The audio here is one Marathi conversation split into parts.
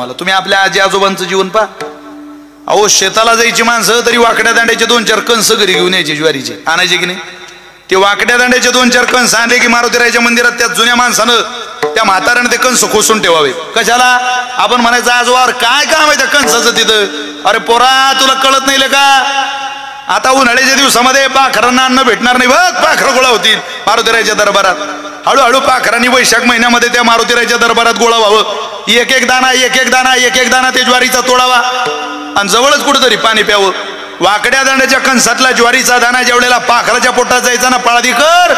तुम्हाला. तुम्ही आपल्या आजी आजोबांचं जीवन पहा. अहो शेताला जायची माणसं तरी वाकड्या दांड्याचे 2-4 कणस घरी घेऊन यायचे, ज्वारीचे आणायचे की नाही. ते वाकड्या दांड्याचे 2-4 कणस आणले की मारुतीरायाच्या मंदिरात त्या जुन्या माणसानं त्या म्हाताऱ्याने ते कणस खोसून ठेवावे. कशाला? आपण म्हणायचं आजोबावर काय काम आहे त्या कणसाचं तिथं. अरे पोरा तुला कळत नाही का, आता उन्हाळ्याच्या दिवसामध्ये पाखरांना अन्न भेटणार नाही बघ, पाखरं गोळा होतील मारुतीरायाच्या दरबारात. हळूहळू पाखरांनी वैशाख महिन्यामध्ये त्या मारुतीरायाच्या दरबारात गोळा व्हावं. एक एक दाना ते ज्वारीचा तोडावा आणि जवळच कुठेतरी पाणी प्यावं. वाकड्या दांड्याच्या कणसातला ज्वारीचा दाना ज्यावेळेला पाखराच्या पोटात जायचा ना पाळदीकर,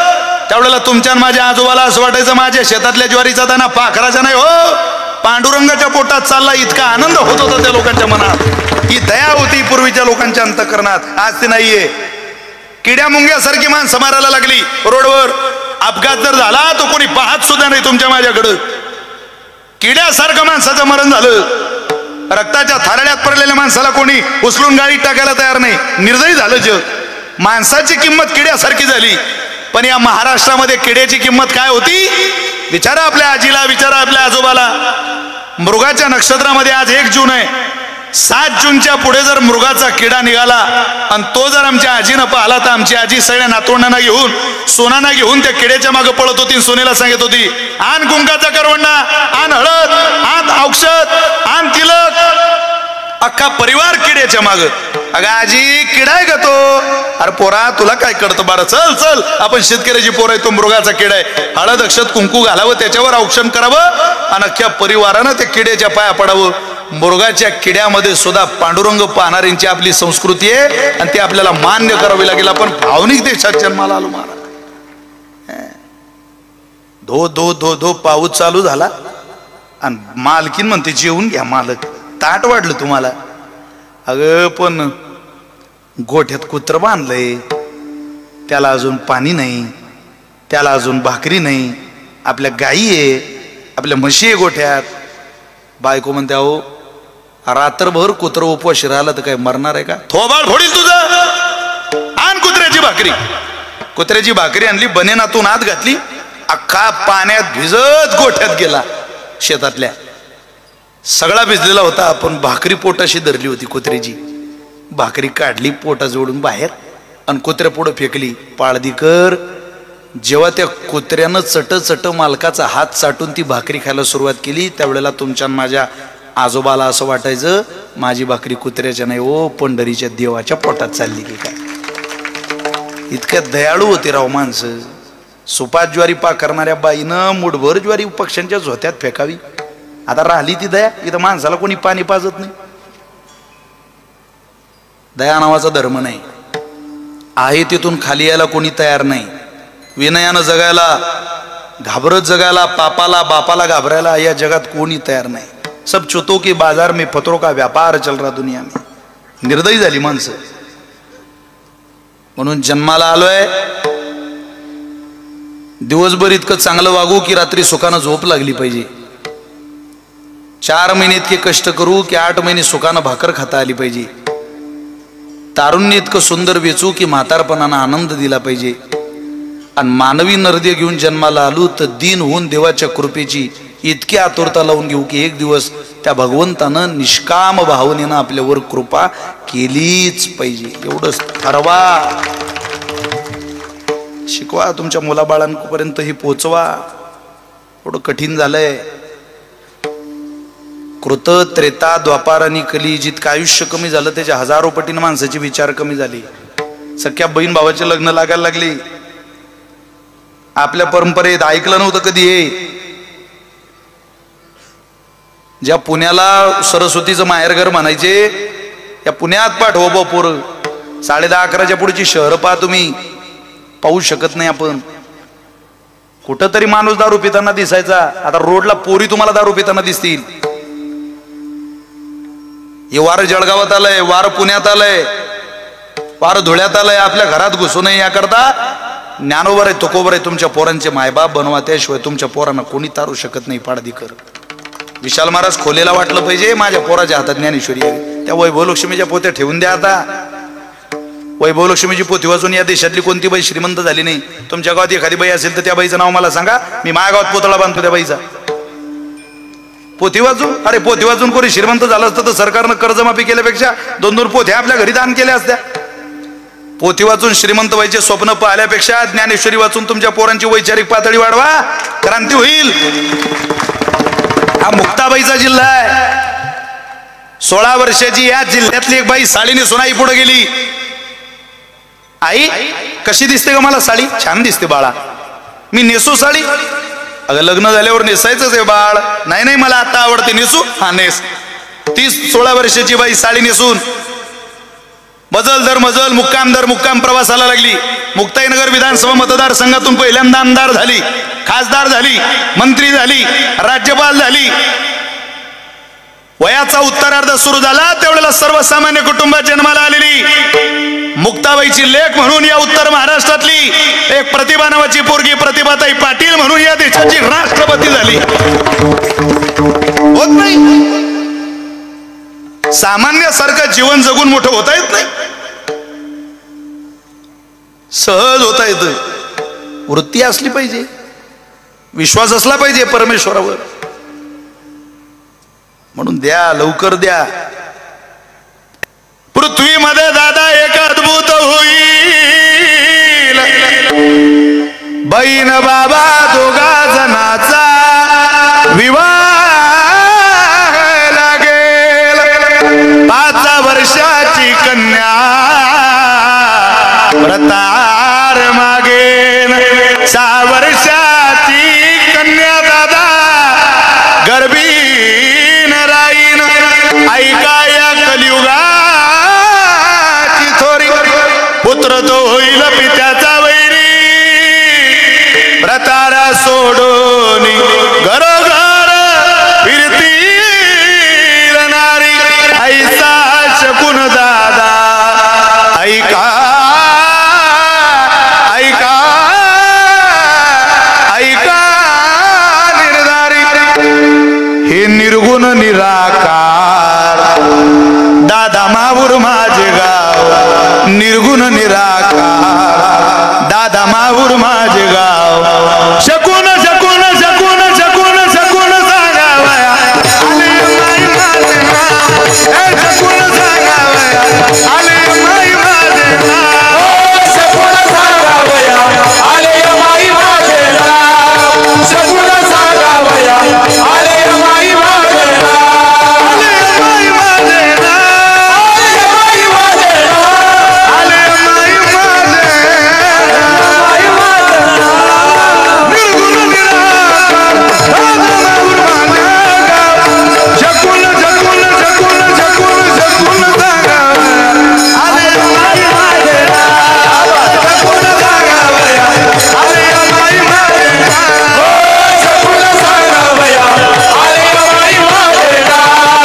त्यावेळेला तुमच्या माझ्या आजोबाला असं वाटायचं माझ्या शेतातल्या ज्वारीचा दाना पाखराचा नाही हो, पांडुरंगाच्या पोटात चालला. इतका आनंद होत होता त्या लोकांच्या मनात. ही दया होती पूर्वीच्या लोकांच्या अंतःकरणात. आज ती नाहीये. किड्या मुंग्यासारखी माणसं मारायला लागली रोडवर. अपघात जर झाला तो कोणी पाहत सुद्धा नाही तुमच्या माझ्याकडं. किड्यासारखं माणसाचं मरण झालं. रक्ताच्या थारड्यात पडलेल्या माणसाला कोणी उचलून गाडीत टाकायला तयार नाही. निर्दयी झालं जग. माणसाची किंमत किड्यासारखी झाली. पण या महाराष्ट्रामध्ये किड्याची किंमत काय होती? विचारा आपल्या आजीला, विचारा आपल्या आजोबाला. मृगाच्या नक्षत्रामध्ये आज 1 जून आहे. 7 जूनच्या पुढे जर मृगाचा किडा निघाला आणि तो जर आमच्या आजीनं पाहिला तर आमची आजी सगळ्या नातवंडांना घेऊन सोनाना घेऊन त्या किड्याच्या मागे पळत होती. सोनेला सांगत होती आण कुंकाचा करवंडा, आण हळद, आण औषध, आण तिलक. अख्खा परिवार किड्याच्या माग. अगं आजी किडा आहे का तो? अरे पोरा तुला काय कळतं बारा, चल चल आपण शेतकऱ्याची पोर आहे, तो मृगाचा किडा आहे. हळद अक्षत कुंकू घालावं, त्याच्यावर औक्षण करावं आणि अख्ख्या परिवारानं त्या किड्याच्या पाया पडावं. मृगाच्या किड्यामध्ये सुद्धा पांडुरंग पाहणाऱ्यांची आपली संस्कृती आहे आणि ती आपल्याला मान्य करावी लागेल. आपण भावनिक देशात जन्माला आलो महाराज. धो धो धो धो पाऊस चालू झाला आणि मालकीन म्हणते जेवून घ्या मालक, ताट वाढलं तुम्हाला. अगं पण गोठ्यात कुत्र बांधलंय, त्याला अजून पाणी नाही, त्याला अजून भाकरी नाही. आपल्या गायी आहे, आपल्या म्हशी आहे गोठ्यात. बायको म्हणते अहो रात्रभर कुत्र उपवाशी राहिला तर काय मरणार आहे का? थोबाड फोडील तुझं. आण कुत्र्याची भाकरी. कुत्र्याची भाकरी आणली, बनेनातून आत घातली, अख्खा पाण्यात भिजत गोठ्यात गेला. शेतातल्या सगळा भिजलेला होता, पण भाकरी पोटाशी धरली होती कुत्र्याची. भाकरी काढली पोटा जोडून बाहेर आणि कुत्र्या पुढे फेकली. पाळदीकर जेव्हा त्या कुत्र्यानं चट मालकाचा हात चाटून ती भाकरी खायला सुरुवात केली त्यावेळेला तुमच्या माझ्या आजोबाला असं वाटायचं माझी भाकरी कुत्र्याच्या नाही ओ पंढरीच्या देवाच्या पोटात चालली की काय. इतक्या दयाळू होते राव माणसं. सुपात ज्वारी पाक करणाऱ्या बाईनं मुठभर ज्वारी पक्ष्यांच्या झोत्यात फेकावी. आता राहिली ती दया? इथं माणसाला कोणी पाणी पाजत नाही. दया नावाचा धर्म नाही. आहे तिथून खाली यायला कोणी तयार नाही. विनयानं जगायला, घाबरत जगायला, पापाला बापाला घाबरायला या जगात कोणी तयार नाही. सब चुतो की बाजार में फतरों का व्यापार चल रहा दुनिया में. निर्दयी झाली माणसं. म्हणून जन्माला आलोय, दिवसभर इतकं चांगलं वागू की रात्री सुखानं झोप लागली पाहिजे. 4 महिने इतके कष्ट करू की 8 महिने सुखानं भाकर खाता आली पाहिजे. तारुण्य इतकं सुंदर वेचू की म्हातारपणानं आनंद दिला पाहिजे. आणि मानवी नरदे घेऊन जन्माला आलो तर दीन होऊन देवाच्या कृपेची इतकी आतुरता लावून घेऊ की एक दिवस त्या भगवंतानं निष्काम भावनेनं आपल्यावर कृपा केलीच पाहिजे. एवढंच ठरवा. शिकवा तुमच्या मुलाबाळांपर्यंत हे पोचवा. एवढं कठीण झालंय. कृत त्रेता द्वापार आणि कली जितकं आयुष्य कमी झालं त्याच्या 1000 पटीनं माणसाची विचार कमी झाली. सख्या बहीण भावाचे लग्न लागायला लागली. आपल्या परंपरेत ऐकलं नव्हतं कधी हे. ज्या पुण्याला सरस्वतीचं माहेरघर म्हणायचे या पुण्यात पाठवा बा पोरं. 10:30-11च्या पुढची शहरं पहा तुम्ही, पाहू शकत नाही आपण. कुठंतरी माणूस दारू पिताना दिसायचा. आता रोडला पोरी तुम्हाला दारू पिताना दिसतील. हे वार जळगावात आलंय, वार पुण्यात आलंय, वार धुळ्यात आलंय. आपल्या घरात घुसू नये याकरता ज्ञानोबर आहे, तुकोबर आहे. तुमच्या पोरांचे मायबाप बनवा, त्याशिवाय तुमच्या पोरांना कोणी तारू शकत नाही. पाडदीकर विशाल महाराज खोलेला वाटलं पाहिजे माझ्या पोराच्या हातात ज्ञानेश्वरी आहे. त्या वैभवलक्ष्मीच्या पोत्या ठेवून द्या. आता वैभवलक्ष्मीची पोथी वाचून या देशातली कोणती बाई श्रीमंत झाली नाही. तुमच्या गावात एखादी बाई असेल तर त्या बाईचं नाव मला सांगा. मी माझ्या गावात पोतळा बांधतो त्या बाईचा. पोथी वाचून? अरे पोथी वाचून कोणी श्रीमंत झालं असतं तर सरकारनं कर्जमाफी केल्यापेक्षा 2-2 पोथ्या आपल्या घरी दान केल्या असत्या. पोथी वाचून श्रीमंत व्हायचे स्वप्न पाहिल्यापेक्षा ज्ञानेश्वरी वाचून तुमच्या पोरांची वैचारिक पातळी वाढवा, क्रांती होईल. हा मुक्ताबाईचा जिल्हा आहे. 16 वर्षाची या जिल्ह्यातली एक बाई साडी नेसून आई पुढे गेली. आई कशी दिसते ग मला साडी? छान दिसते बाळा. मी नेसू साडी? अगं लग्न झाल्यावर नेसायचंच आहे बाळ. नाही नाही मला आता आवडते. नेसू? हा नेस. 16 वर्षाची बाई साडी नेसून मजल दर मजल मुक्काम दर मुक्काम प्रवासाला लागली. मुक्ताईनगर विधानसभा मतदारसंघातून पहिल्यांदा आमदार झाली, खासदार झाली, मंत्री झाली, राज्यपाल झाली. वयाचा उत्तरार्ध सुरू झाला त्यावेळेला सर्वसामान्य कुटुंबात जन्माला आलेली मुक्ताबाईची लेक म्हणून या उत्तर महाराष्ट्रातली एक प्रतिभा नावाची पोरगी प्रतिभाताई पाटील म्हणून या देशाची राष्ट्रपती झाली. होत नाही. सामान्यासारखं जीवन जगून मोठं होता येत नाही. सहज होता येतं. वृत्ती असली पाहिजे, विश्वास असला पाहिजे परमेश्वरावर. म्हणून द्या, लवकर द्या. पृथ्वीमध्ये दादा एक अद्भुत होईल. बहीण बाबा दोघा जणाचा विवाह लागेल. 5 वर्षाची कन्या व्रतार मागेल. 6 वर्षाची कन्या दादा गर्भीन राहीन. ऐका या कलियुगाची थोरी. पुत्र तो होईल पित्याचा वैरी. व्रतारा सोडून घरोघर फिरतील नारी. ऐसा शकून दादा ऐका ऐका ऐका निर्धारी. हे निर्गुण निराकार दादा माहूर माझे गाव. निर्गुण निराकार दादा माहूर माझे गाव. शकून शकून शकून शकून शकून सांगावया आले माई माझे नाव. शकून सांगावया आले माई माझे नाव. शकून सांगावया आले माई माझे नाव. शकून सांगावया आले माई माझे नाव. आले माई माझे नाव. आले माई माझे नाव. आले माई माझे माई माझे नाव. निर्गुण निराकार दादा माहूर माझे गाव. शकून शकून शकून शकून शकून सांगावया आले माई माझे नाव. शकून सांगावया आले माई माझे नाव. शकून सांगावया आले माई माझे नाव.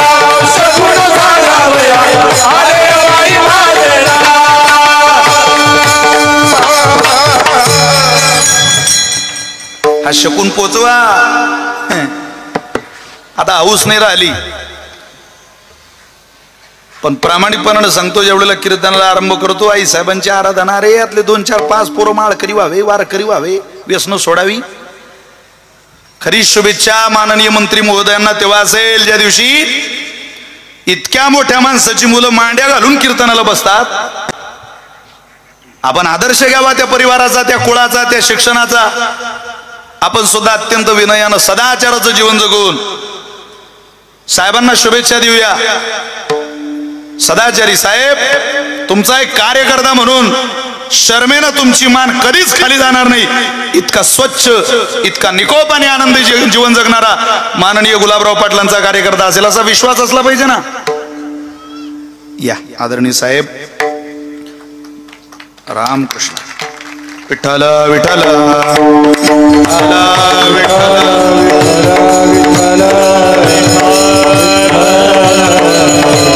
शकून सांगावया आले माई माझे हा शकून पोचवा. आता हाऊस नाही राहिली. पण प्रामाणिकपणाने सांगतो ज्यावेळेला कीर्तनाला आरंभ करतो आई साहेबांची आराधना. रे यातले 2-4-5 पोरं माळकरी व्हावे, वारकरी व्हावे, व्यसन सोडावी. खरी शुभेच्छा माननीय मंत्री महोदयांना तेव्हा असेल ज्या दिवशी इतक्या मोठ्या माणसाची मुलं मांड्या घालून कीर्तनाला बसतात. आपण आदर्श घ्यावा त्या परिवाराचा, त्या कुळाचा, त्या शिक्षणाचा. आपण सुद्धा अत्यंत विनयानं सदाचाराचं जीवन जगून साहेबांना शुभेच्छा देऊया. सदाचारी साहेब, तुमचा एक कार्यकर्ता म्हणून शर्मेनं तुमची मान कधीच खाली जाणार नाही. इतका स्वच्छ, इतका निकोप आणि आनंदी जीवन जगणारा माननीय गुलाबराव पाटलांचा कार्यकर्ता असेल असा विश्वास असला पाहिजे ना. या आदरणीय साहेब. रामकृष्ण विठ्ठल विठ्ठल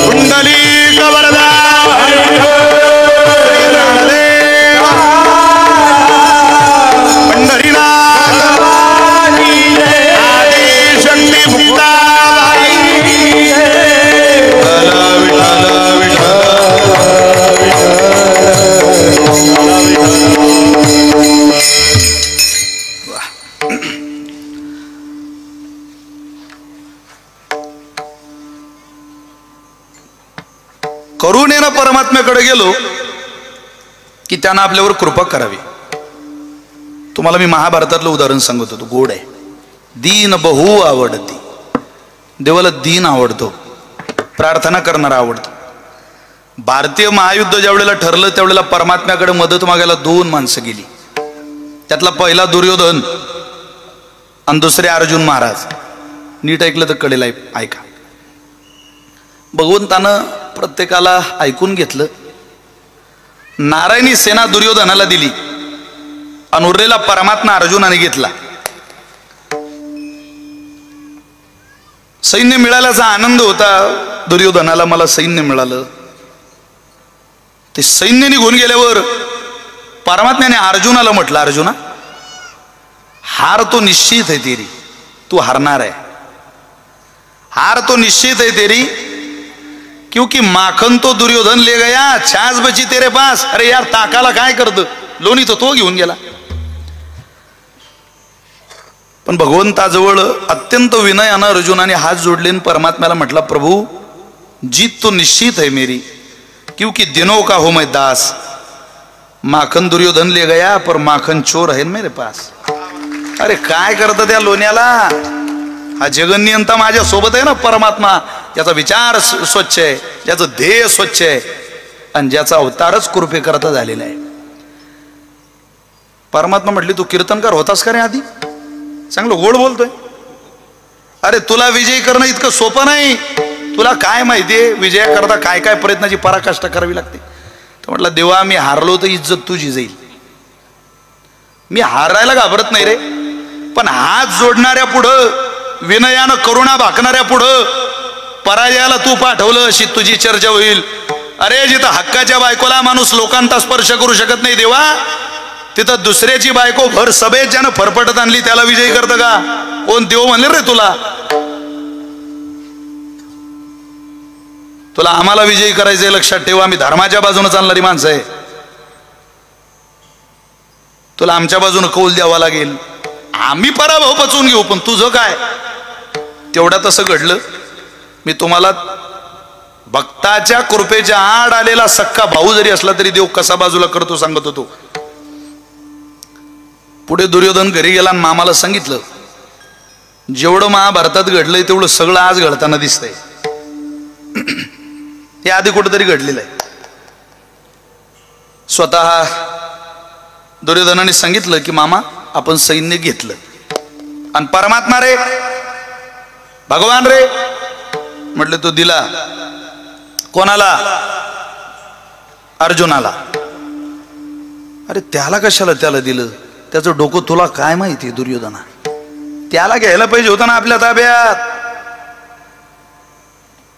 कुंडली कवरदा पंढरीनाथ आदी शक्ती मुक्ताबाई. विठ्ठल विठ्ठल करुणेनं परमात्म्याकडे गेलो की त्यानं आपल्यावर कृपा करावी. तुम्हाला मी महाभारतातलं उदाहरण सांगत होतो, गोड आहे. दीन बहु आवडती. देवाला दीन आवडतो, प्रार्थना करणारा आवडतो. भारतीय महायुद्ध ज्या वेळेला ठरलं त्यावेळेला परमात्म्याकडे मदत मागायला 2 माणसं गेली. त्यातला पहिला दुर्योधन आणि दुसरे अर्जुन महाराज. नीट ऐकलं तर कळेल, ऐका. भगवंतानं प्रत्येकाला ऐकून घेतलं. नारायणी सेना दुर्योधनाला दिली आणि उरलेला परमात्मा अर्जुनाने घेतला. सैन्य मिळाल्याचा आनंद होता दुर्योधनाला, मला सैन्य मिळालं. ते सैन्य निघून गेल्यावर परमात्म्याने अर्जुनाला म्हटलं, अर्जुना हार तो निश्चित है तेरी, तू हारणार आहे. हार तो निश्चित है तेरी, क्योंकि माखन तो दुर्योधन ले गया, छाछ बची तेरे पास. अरे यार, ताकाला काय करतं, लोणी तो घेऊन गेला. पण भगवंताजवळ अत्यंत विनयानं अर्जुनाने हात जोडले आणि परमात्म्याला म्हटला, प्रभू जीत तो निश्चित है मेरी, क्योंकि दिनों का हो मैं दास. माखन दुर्योधन ले गया पर माखन चोर है मेरे पास. अरे काय करतं त्या लोण्याला. हा जगन्नियंता माझ्या सोबत आहे ना परमात्मा, ज्याचा विचार स्वच्छ आहे, ज्याचं ध्येय स्वच्छ आहे आणि ज्याचा अवतारच कृपे करता झालेला आहे. परमात्मा म्हटली, तू कीर्तनकार होतास का रे आधी? चांगलं गोड बोलतोय. अरे तुला विजय करणं इतकं सोपं नाही. तुला काय माहितीये विजयाकरता काय काय प्रयत्नाची पराकाष्ठा करावी लागते. तर म्हटलं, देवा मी हारलो तर इज्जत तुझी जाईल. मी हारायला घाबरत नाही रे, पण हात जोडणाऱ्या पुढं, विनयानं करुणा भाकणाऱ्या पुढं पराजयाला तू पाठवलं अशी तुझी चर्चा होईल. अरे जिथं हक्काच्या बायकोला माणूस लोकांचा स्पर्श करू शकत नाही देवा, तिथं दुसऱ्याची बायको भर सभेत ज्यानं फरफटत आणली त्याला विजयी करतं का? कोण देव म्हणले रे तुला? तुला आम्हाला विजयी करायचंय, लक्षात ठेवा. आम्ही धर्माच्या बाजूने चालणारी माणसं आहे. तुला आमच्या बाजूने कौल द्यावा लागेल, आम्ही पराभव पचवून घेऊ. पण तुझं काय? तेवढा तसं घडलं. मी तुम्हाला भक्ताच्या कृपेच्या आड आलेला सक्का भाऊ जरी असला तरी देव कसा बाजूला करतो सांगत होतो. पुढे दुर्योधन घरी गेला आणि मामाला सांगितलं, जेवढं महाभारतात घडलंय तेवढं सगळं आज घडताना दिसतंय. हे आधी कुठेतरी घडलेलं आहे. स्वतः दुर्योधनाने सांगितलं की मामा आपण सैन्य घेतलं आणि परमात्मा रे, भगवान रे, म्हटलं तो दिला कोणाला? अर्जुनाला. अरे त्याला कशाला त्याला दिलं? त्याचं डोकं तुला काय माहिती दुर्योधना? त्याला घ्यायला पाहिजे होतं ना आपल्या ताब्यात.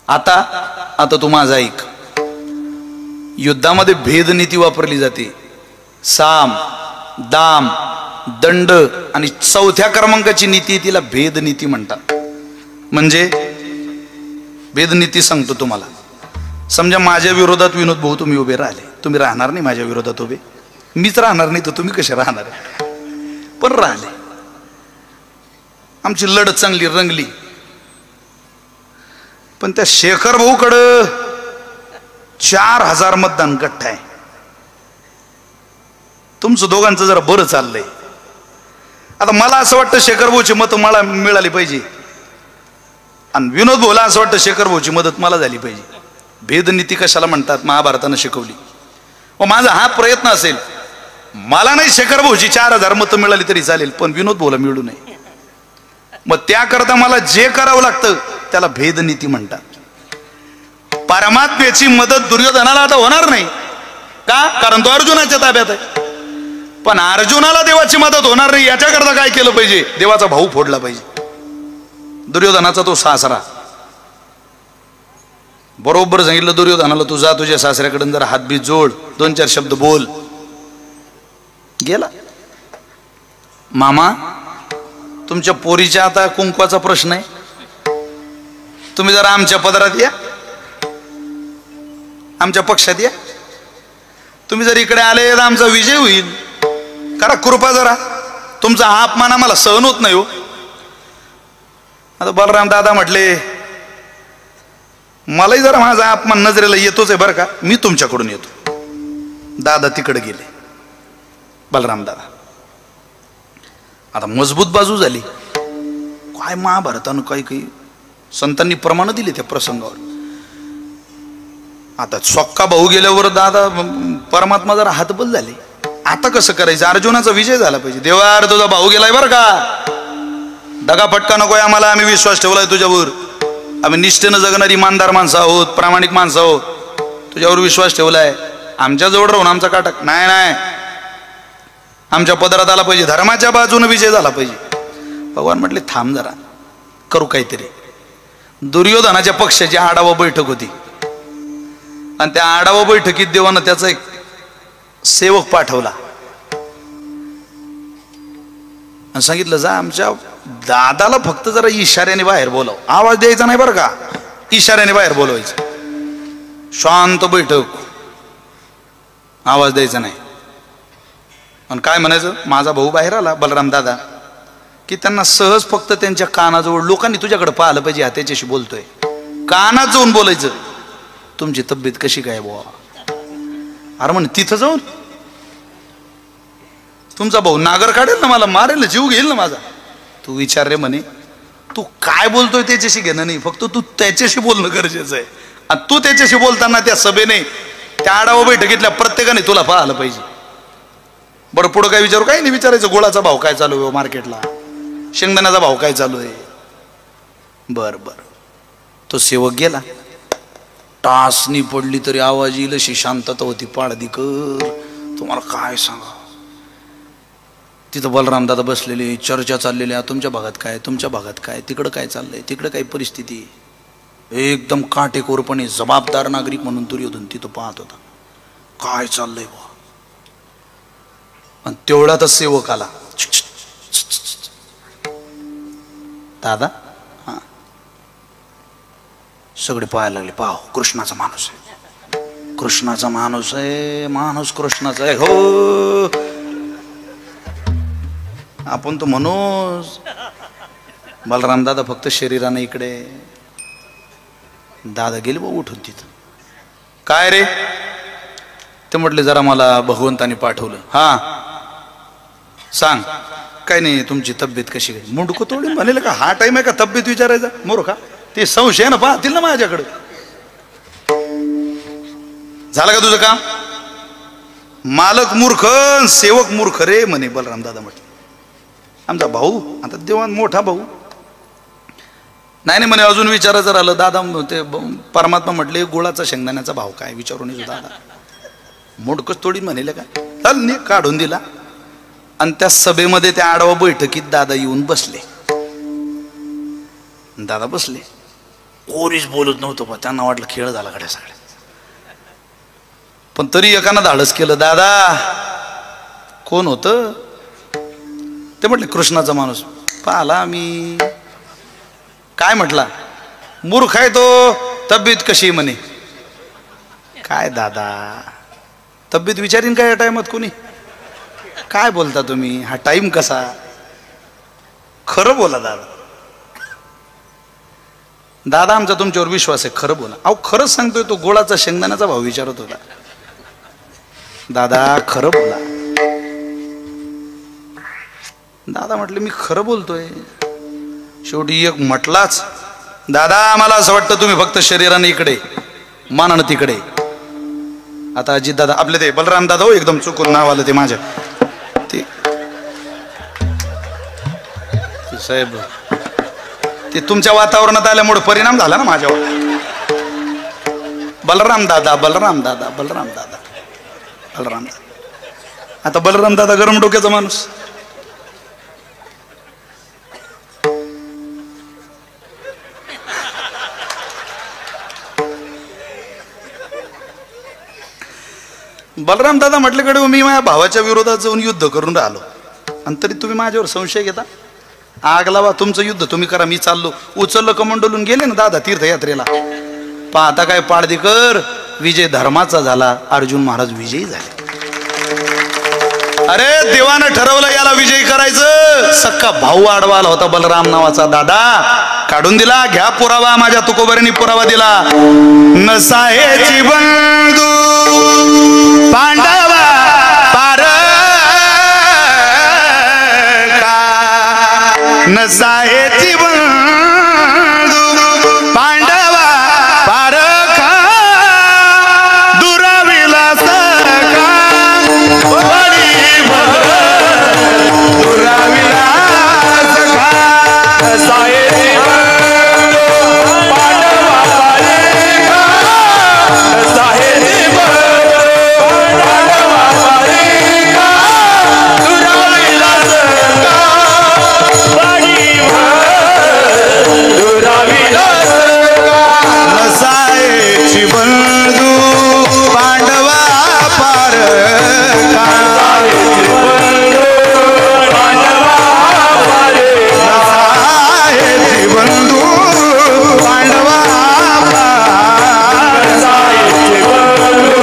आता तू माझा ऐक. युद्धामध्ये भेदनीती वापरली जाते. साम, दाम, दंड आणि 4थ्या क्रमांकाची नीती तिला भेदनीती म्हणतात. म्हणजे भेदनीती सांगतो तुम्हाला. समजा माझ्या विरोधात विनोद भाऊ तुम्ही उभे राहिले, तुम्ही राहणार नाही माझ्या विरोधात उभे, मीच राहणार नाही तर तुम्ही कसे राहणार? पण राहिले. आमची लढत चांगली रंगली. पण त्या शेखर भाऊकडं 4000 मतदान गठ्ठा आहे. तुमचं दोघांचं जरा बरं चाललंय. आता मला असं वाटतं शेखर भाऊची मतं मला मिळाली पाहिजे आणि विनोद भाऊला असं वाटतं शेखर भाऊची मदत मला झाली पाहिजे. भेदनीती कशाला म्हणतात? महाभारतानं शिकवली. व माझा हा प्रयत्न असेल, मला नाही शेखर भाऊची 4000 मतं मिळाली तरी चालेल, पण विनोद भाऊला मिळू नये. मग त्याकरता मला जे करावं लागतं त्याला भेदनीती म्हणतात. परमात्म्याची मदत दुर्योधनाला आता होणार नाही का? कारण तो अर्जुनाच्या ताब्यात आहे. पण अर्जुनाला देवाची मदत होणार नाही याच्याकरता काय केलं पाहिजे? देवाचा भाऊ फोडला पाहिजे. दुर्योधनाचा तो सासरा. बरोबर सांगितलं दुर्योधनाला, तू जा तुझ्या सासऱ्याकडून जरा हातबीत जोड, 2-4 शब्द बोल. गेला. मामा तुमच्या पोरीच्या आता कुंकवाचा प्रश्न आहे, तुम्ही जरा आमच्या पदरात या, आमच्या पक्षात या. तुम्ही जर इकडे आले तर आमचा विजय होईल. करा कृपा जरा, तुमचा हा अपमान आम्हाला सहन होत नाही हो. आता बलराम दादा म्हटले, मलाही जरा माझा अपमान नजरेला येतोच आहे बरं का. मी तुमच्याकडून येतो. दादा तिकडे गेले, बलराम दादा. आता मजबूत बाजू झाली. काय महाभारतानं काही काही संतांनी प्रमाण दिले त्या प्रसंगावर. आता सोक्का भाऊ गेल्यावर दादा परमात्मा जरा हातबल झाले. आता कसं करायचं? अर्जुनाचा विजय झाला पाहिजे. देवा अरे तुझा भाऊ गेलाय बरं का, दगा फटका नकोय आम्हाला, आम्ही विश्वास ठेवलाय तुझ्यावर, आम्ही निष्ठेनं जगणारी इमानदार माणसं आहोत, प्रामाणिक माणसं आहोत, तुझ्यावर विश्वास ठेवलाय, आमच्या जवळ राहून आमचा काटक नाही नाही, आमच्या पदरात आला पाहिजे, धर्माच्या बाजूने विजय झाला पाहिजे. भगवान म्हटले थांब जरा, करू काहीतरी. दुर्योधनाच्या पक्षाची आढावा बैठक होती आणि त्या आढावा बैठकीत देवानं त्याचा एक सेवक पाठवला आणि सांगितलं जा आमच्या दादाला फक्त जरा इशाऱ्याने बाहेर बोलव, आवाज द्यायचा नाही बरं का, इशाऱ्याने बाहेर बोलवायचं, शांत बैठक, आवाज द्यायचा नाही. आणि काय म्हणायचं, माझा भाऊ बाहेर आला बलराम दादा, की त्यांना सहज फक्त त्यांच्या कानाजवळ, लोकांनी तुझ्याकडे पाहिलं पाहिजे, हा त्याच्याशी बोलतोय, कानात जाऊन बोलायचं, तुमची तब्येत कशी काय बुवा. अरे म्हणे तिथं जाऊन तुमचा भाऊ नागर काढेल ना, मला मारेल ना, जीव घेईल ना माझा. तू विचार रे म्हणे, तू काय बोलतोय त्याच्याशी घेणं नाही, फक्त तू त्याच्याशी बोलणं गरजेचं आहे. आणि तू त्याच्याशी बोलताना त्या सभेने, त्या आढावा बैठकीतल्या प्रत्येकाने तुला पाहिलं पाहिजे. बरं पुढं काय विचारू, काही नाही विचारायचं, गोळाचा भाव काय चालू आहे मार्केटला, शेंगदाण्याचा भाव काय चालू आहे. बर बर. तो सेवक गेला, टासनी पडली तरी आवाज येईल अशी शांतता होती. पाळदीकर तुम्हाला काय सांगा, तिथं बलराम दादा बसलेले, चर्चा चाललेल्या, तुमच्या भागात काय, तुमच्या भागात काय, तिकडं काय चाललंय, तिकडं काय परिस्थिती. एकदम काटेकोरपणे जबाबदार नागरिक म्हणून दुर्योधन तिथं पाहत होता, काय चाललंय बा. आणि तेवढ्यातच सेवक आला, दादा हा. सगळे पाहायला लागले, पाह कृष्णाचा माणूस आहे, कृष्णाचा माणूस आहे, माणूस कृष्णाचा आहे. हो आपण तो म्हणूच. बलराम दादा फक्त शरीराने इकडे. दादा गेले बा उठून तिथं. काय रे, ते म्हटले जरा मला भगवंताने पाठवलं. हा सांग. काय नाही, तुमची तब्येत कशी काय. मुंडको तोडून म्हणेल का, हा टाइम आहे का तब्येत विचारायचा, मोर का, ते संशय ना पाहतील ना माझ्याकडे. झालं का तुझं काम. मालक मूर्ख, सेवक मूर्ख रे म्हणे बलराम दादा. म्हटलं आमचा भाऊ, आता देवान मोठा भाऊ. नाही नाही म्हणे, अजून विचारायचं राहिलं. दादा ते परमात्मा म्हटले गुळाचा शेंगदाण्याचा भाव काय विचारून येतो. दादा मोडकच थोडी म्हणेल का, चल नाही, काढून दिला. आणि त्या सभेमध्ये, त्या आढावा बैठकीत दादा येऊन बसले. दादा बसले, कोणीच बोलत नव्हतं बा, त्यांना वाटलं खेळ झाला गड्या सगळ्या. पण तरी एकानं धाडस केलं. दादा कोण होतं. ते म्हटले कृष्णाचा माणूस. पाहिला मी. काय म्हटला, मूर्ख आहे तो, तब्येत कशी म्हणे. काय दादा, तब्येत विचारीन काय या टाइमात कोणी. काय बोलता तुम्ही, हा टाइम कसा. खरं बोला दादा. दादा आमचा तुमच्यावर विश्वास आहे, खरं बोला. अहो खरंच सांगतोय, तो गोळाचा शेंगदाण्याचा भाव विचारत होता. दादा खरं बोला. दादा म्हटले मी खरं बोलतोय. शेवटी एक म्हटलाच, दादा मला असं वाटतं तुम्ही फक्त शरीराने इकडे, मनानं तिकडे. आता अजित दादा आपले, ते बलराम दादा, हो एकदम चुकून नाव आलं ते माझ्या, ते साहेब, ते तुमच्या वातावरणात आल्यामुळे परिणाम झाला ना माझ्यावर. बलराम दादा, बलराम दादा, बलराम दादा, बलराम दादा. आता बलराम दादा गरम डोक्याचा माणूस. बलराम दादा म्हटले कडे, मी माझ्या भावाच्या विरोधात जाऊन युद्ध करून राहिलो आणि तरी तुम्ही माझ्यावर संशय घेता. आग लावा, तुमचं युद्ध तुम्ही करा, मी चाललो. उचललं कमंडलून गेले ना दादा तीर्थयात्रेला. पाहता काय पाळदीकर, विजय धर्माचा झाला, अर्जुन महाराज विजयी झाले. अरे देवानं ठरवलं याला विजयी करायचं. सक्का भाऊ आडवा आला होता बलराम नावाचा दादा, काढून दिला. घ्या पुरावा. माझ्या तुकोबऱ्यांनी पुरावा दिला. नसाहेची बंधू पांडवा पार का, नसाहेची बंधू पांडवा पार का, दुराविलास का दुराविलास का, साहेबी पांडवा पारे का, साहेबी पांडवा पारे का, दुराविलास का, दुराविलास का. नसाहेची बंधू पांडवा पार का, नसाहेची बंधू पांडवा पार, नसाहेची बंधू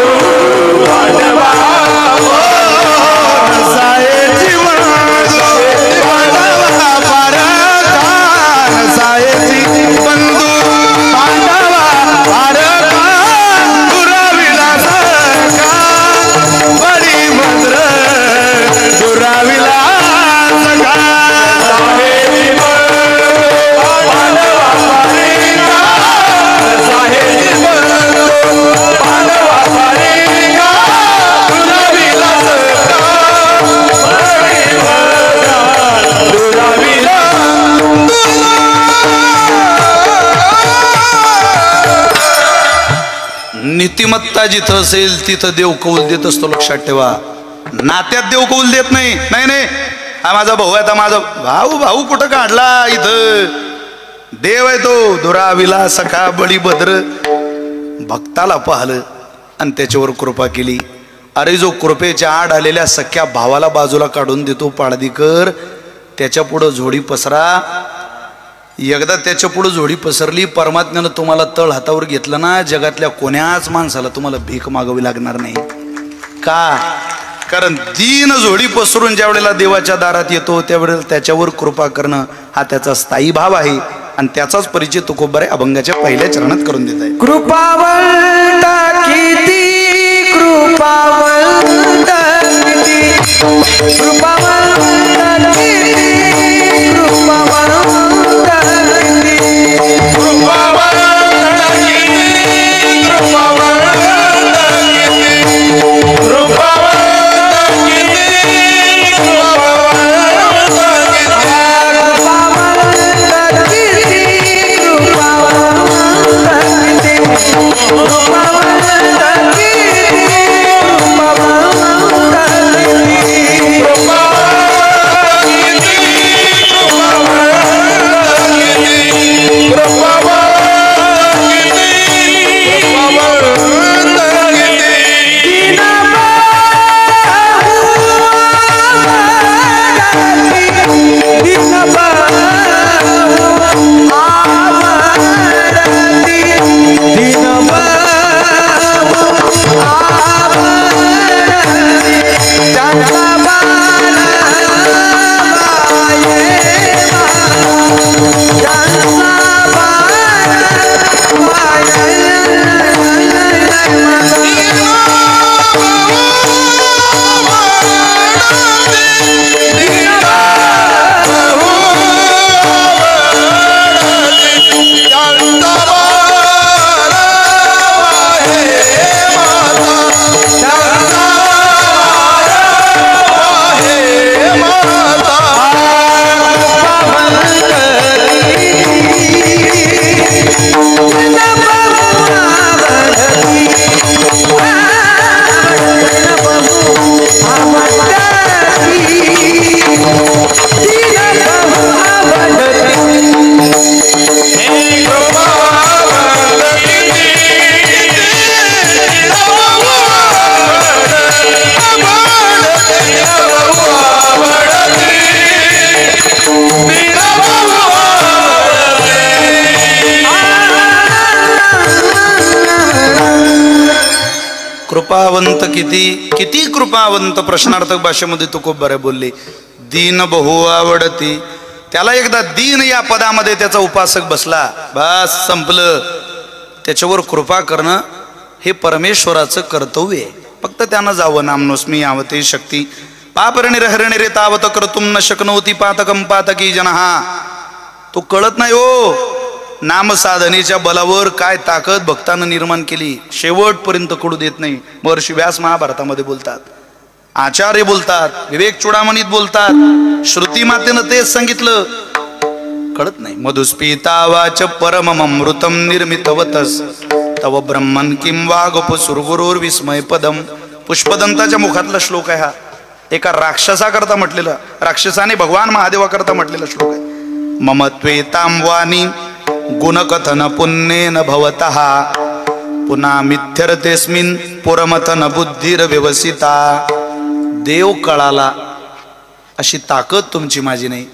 पांडवा पार का, नसाहेची बंधू पांडवा पार का, दुराविलास का, बळी भद्र दुराविलास का. नीतिमत्ता जिथं असेल तिथं देव कौल देत असतो, लक्षात ठेवा. नात्यात देव कौल देत नाही. नाही नाही हा माझा भाऊ आहे, आता माझा भाऊ भाऊ कुठं काढला, इथं देव आहे तो. दुराविलास का बळी भद्र भक्ताला पाहलं आणि त्याच्यावर कृपा केली. अरे जो कृपेच्या आड आलेल्या सख्या भावाला बाजूला काढून देतो पाडदीकर, त्याच्या पुढं झोडी पसरा. एकदा त्याच्या पुढे झोडी पसरली, परमात्म्यानं तुम्हाला तळ हातावर घेतलं ना, जगातल्या कोण्याच माणसाला तुम्हाला भीक मागावी लागणार नाही. का? कारण दीन झोडी पसरून ज्या वेळेला देवाच्या दारात येतो त्यावेळेला त्याच्यावर कृपा करणं हा त्याचा स्थायी भाव आहे. आणि त्याचाच परिचय तुकोबरे अभंगाच्या पहिल्या चरणात करून देत आहे. कृपावंत किती, कृपावंत किती, कृपावंत किती, कृपावंत किती, कृपावंत किती, कृपावंत किती, कृपावंत किती, कृपावंत किती, कृपावंत कृपावंत किती किती कृपावंत प्रश्नार्थक भाषेमध्ये तुकोबरे बोलले. दीन बहु आवडती. त्याला एकदा दीन या पदामध्ये त्याचा उपासक बसला, बस संपलं. त्याच्यावर कृपा करणं हे परमेश्वराचं कर्तव्य आहे. फक्त त्यानं जावं. नामनोस्मी यावते शक्ती पापरणिरहरणे रे तावत कर्तुम न शक्नोती पातकम पातकी जनहा. तो कळत नाही हो. नामसाधनेच्या बलावर काय ताकद भक्तानं निर्माण केली, शेवटपर्यंत कळू देत नाही. महर्षी व्यास महाभारतामध्ये बोलतात, आचार्य बोलतात, विवेक चुडामणीत बोलतात, श्रुती मातेनं तेच सांगितलं. कळत नाही. मधुस्पीता वाच परममृतम निर्मितवतस तव ब्रह्मन किं वागप सुरगुरुर विस्मय पदम. पुष्पदंताच्या मुखातला श्लोक आहे हा. एका राक्षसाकरता म्हटलेला, राक्षसाने भगवान महादेवाकरता म्हटलेला श्लोक आहे. मम त्वेतां वाणी गुणकथन पुण्येन भवतः पुन्हा मिथ्यरतेस्मिन् पुरमथन बुद्धीर व्यवसिता. देव कळाला अशी ताकद तुमची माझी नाही,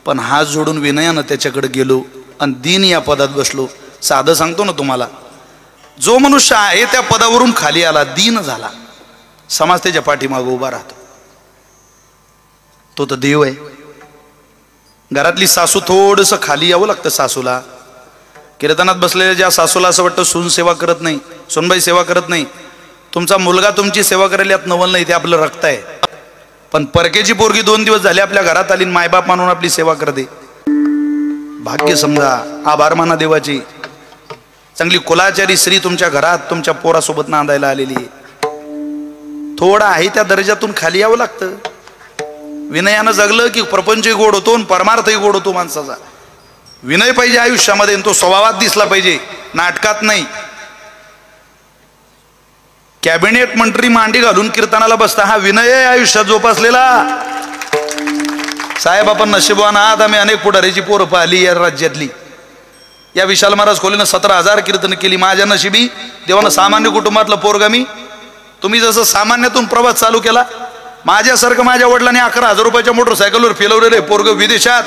पण हात जोडून विनयानं त्याच्याकडे गेलो आणि दीन या पदात बसलो. साधं सांगतो ना तुम्हाला, जो मनुष्य आहे त्या पदावरून खाली आला, दीन झाला, समाज त्याच्या पाठीमागं उभा राहतो. तो तर देव आहे. घरातली सासू थोडंसं खाली यावं लागतं सासूला. कीर्तनात बसलेल्या ज्या सासूला असं वाटतं सून सेवा करत नाही, सूनबाई सेवा करत नाही, तुमचा मुलगा तुमची सेवा करायला यात नवल नाही, ते आपलं रक्त आहे. पण परकेची पोरगी 2 दिवस झाले आपल्या घरात आली, मायबाप मानून आपली सेवा करते. भाग्य समजा, आभार माना देवाची. चांगली कुलाचारी स्त्री तुमच्या घरात तुमच्या पोरासोबत नांदायला आलेली आहे. थोडा आहे त्या दर्जातून खाली यावं लागतं. विनयानं जगलं की प्रपंचही गोड होतो आणि परमार्थही गोड होतो माणसाचा. विनय पाहिजे आयुष्यामध्ये, तो स्वभावात दिसला पाहिजे, नाटकात नाही. कॅबिनेट मंत्री मांडी घालून कीर्तनाला बसता, हा विनय आहे आयुष्यात जोपासलेला. साहेब आपण नशिबवान आहात, आम्ही अनेक पुढारीची पोरं पाहिली या राज्यातली. या विशाल महाराज खोलीनं 17,000 कीर्तन केली. माझ्या नशिबी देवानं सामान्य कुटुंबातलं पोरगा मी. तुम्ही जसं सामान्यातून प्रवास चालू केला, माझ्यासारखं माझ्या वडिलांनी 11,000 रुपयाच्या मोटरसायकलवर फिरवलेले पोरग विदेशात,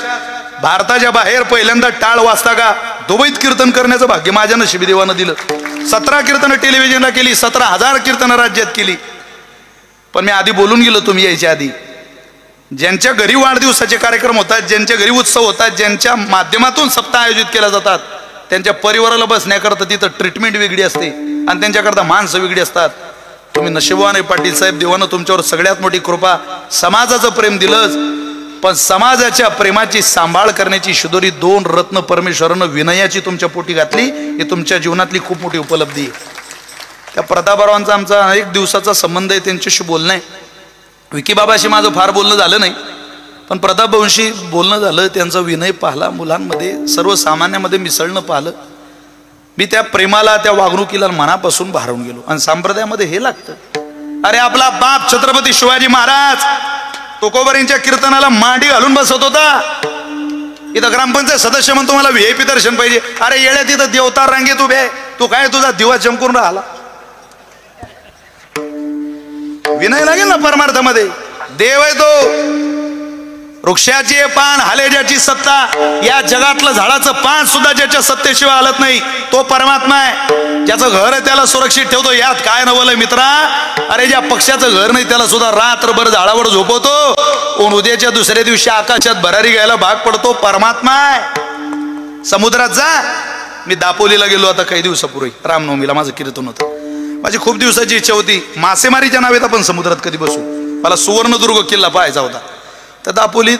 भारताच्या बाहेर पहिल्यांदा टाळ वाजता का दुबईत कीर्तन करण्याचं भाग्य माझ्या नशिबी देवानं दिलं. 17 कीर्तनं टेलिव्हिजनला केली, 17,000 कीर्तनं राज्यात केली. पण मी आधी बोलून गेलो तुम्ही यायच्या आधी, ज्यांच्या घरी वाढदिवसाचे कार्यक्रम होतात, ज्यांच्या घरी उत्सव होतात, ज्यांच्या माध्यमातून सप्ताह आयोजित केल्या जातात, त्यांच्या परिवाराला बसण्याकरता तिथं ट्रीटमेंट वेगळी असते आणि त्यांच्याकरता माणसं वेगळी असतात. तुम्ही नशिबवान आहे पाटील साहेब. देवानं तुमच्यावर सगळ्यात मोठी कृपा, समाजाचं प्रेम दिलंच, पण समाजाच्या प्रेमाची सांभाळ करण्याची शिदोरी 2 रत्न परमेश्वरानं विनयाची तुमच्या पोटी घातली. ही तुमच्या जीवनातली खूप मोठी उपलब्धी आहे. त्या प्रतापरावांचा आमचा 1 दिवसाचा संबंध आहे, त्यांच्याशी बोलणं आहे. विकीबाबाशी माझं फार बोलणं झालं नाही, पण प्रतापभाऊंशी बोलणं झालं. त्यांचा विनय पाहला, मुलांमध्ये सर्वसामान्यामध्ये मिसळणं पाहिलं. मी त्या प्रेमाला, त्या वागणुकीला मनापासून भारावून गेलो. आणि संप्रदायामध्ये हे लागतं. अरे आपला बाप छत्रपती शिवाजी महाराज तुकोबारींच्या कीर्तनाला मांडी घालून बसत होता. इथं ग्रामपंचायत सदस्य म्हणतो मला VIP दर्शन पाहिजे. अरे येड्या, तिथं देवतार रांगेत उभे, तू काय तुझा दिवा चमकून राहिला. विनय लागेल ना परमार्थामध्ये. देव आहे तो. वृक्षाची पान हाले ज्याची सत्ता, या जगातलं झाडाचं पान सुद्धा ज्याच्या सत्तेशिवाय हालत नाही, तो परमात्मा आहे. ज्याचं घर आहे त्याला सुरक्षित ठेवतो, यात काय नवलंय मित्रा. अरे ज्या पक्षाचं घर नाही त्याला सुद्धा रात्रभर झाडावर झोपवतो, पण उद्याच्या दुसऱ्या दिवशी आकाशात भरारी घ्यायला भाग पडतो, परमात्मा आहे. समुद्रात जा. मी दापोलीला गेलो आता काही दिवसापूर्वी, रामनवमीला माझं कीर्तन होतं. माझी खूप दिवसाची इच्छा होती, मासेमारीच्या नावेत आपण समुद्रात कधी बसू. मला सुवर्णदुर्ग किल्ला पाहायचा होता. तर दापोलीत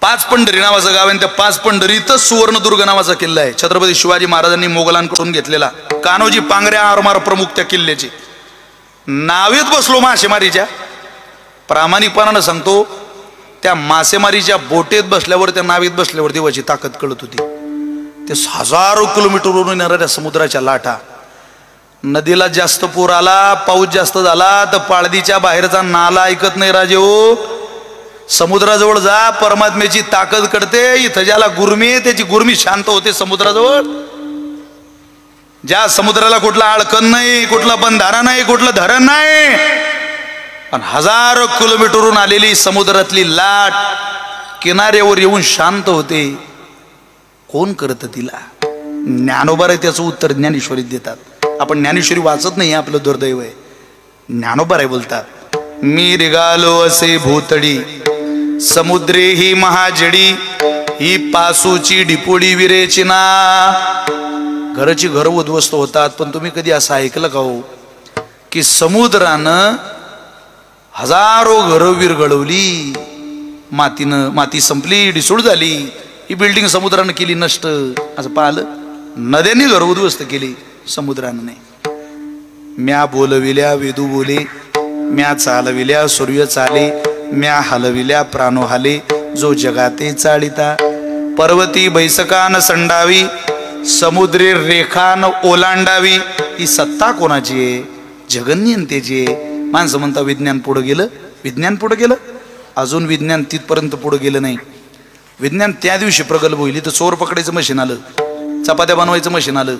5 पंढरी नावाचं गाव आहे, त्या 5 पंढरीतच सुवर्णदुर्ग नावाचा किल्ला आहे. छत्रपती शिवाजी महाराजांनी मोगलांकडून घेतलेला. कान्होजी पांगऱ्या आरमार प्रमुख त्या किल्ल्याचे. नावेत बसलो मासेमारीच्या. प्रामाणिकपणानं सांगतो, त्या मासेमारीच्या बोटेत बसल्यावर, त्या नावेत बसल्यावर देवाची ताकद कळत होती. ते 1000 किलोमीटरवरून येणाऱ्या समुद्राच्या लाटा. नदीला जास्त पूर आला, पाऊस जास्त झाला तर पाळदीच्या बाहेरचा नाला ऐकत नाही राजे हो. समुद्राजवळ जा, परमात्म्याची ताकद कळते. इथं ज्याला गुरमी आहे त्याची गुरमी शांत होते समुद्राजवळ. ज्या समुद्राला कुठला अडकण नाही, कुठला बंधारा नाही, कुठलं धरण नाही, पण 1000 किलोमीटरवरून आलेली समुद्रातली लाट किनाऱ्यावर येऊन शांत होते. कोण करत तिला? ज्ञानोबा त्याचं उत्तर ज्ञानेश्वरीत देतात. आपण ज्ञानेश्वरी वाचत नाही, आपलं दुर्दैव आहे. ज्ञानोबा राय बोलतात, मी रिगालो असे भूतडी समुद्रे ही महाजडी, ही पासूची डिपोडी विरेची ना. घराची घर उद्ध्वस्त होतात, पण तुम्ही कधी असं ऐकलं का हो की समुद्रानं हजारो घरं विरघळवली, माती संपली, डिसूळ झाली, ही बिल्डिंग समुद्रानं केली नष्ट. असं पाहिलं? नद्यांनी घर उद्ध्वस्त केली, समुद्रानं नाही. म्या बोलविल्या वेदू बोले, म्या चालविल्या सूर्य चाले, म्या हलविल्या प्राणो हाले, जो जगाते चाळिता. पर्वती बैसकान संडावी, समुद्री रेखान ओलांडावी. ही सत्ता कोणाची आहे? जगन्यंतेची आहे. माणसं म्हणता विज्ञान पुढं गेलं, विज्ञान पुढं गेलं. अजून विज्ञान तिथपर्यंत पुढं गेलं नाही. विज्ञान त्या दिवशी प्रगल्भ होईल तर चोर पकडायचं मशीन आलं, चपात्या बनवायचं मशीन आलं,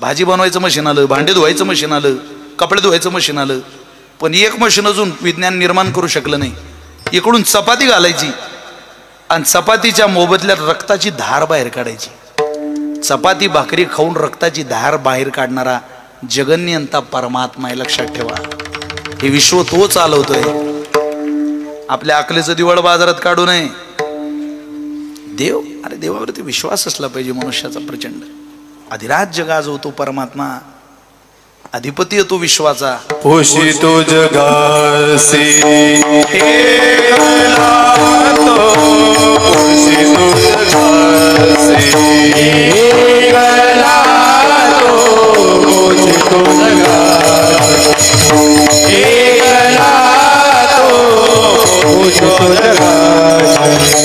भाजी बनवायचं मशीन आलं, भांडे धुवायचं मशीन आलं, कपडे धुवायचं मशीन आलं. पण एक मशीन अजून विज्ञान निर्माण करू शकलं नाही. इकडून चपाती घालायची आणि चपातीच्या मोबदल्यात रक्ताची धार बाहेर काढायची. चपाती भाकरी खाऊन रक्ताची धार बाहेर काढणारा जगन्यंता परमात्मा आहे, लक्षात ठेवा. हे विश्व तो चालवतोय. आपल्या अकलेचं दिवाळ बाजारात काढू नये. देव, अरे देवावरती विश्वास असला पाहिजे मनुष्याचा प्रचंड. अधिराज्य गाजवतो परमात्मा, अधिपती तो विश्वाचा. पोषितो जगासी एकला तो, पोषितो जगासी एकला तो, पोषितो जगासी एकला तो, पोषितो जगासी.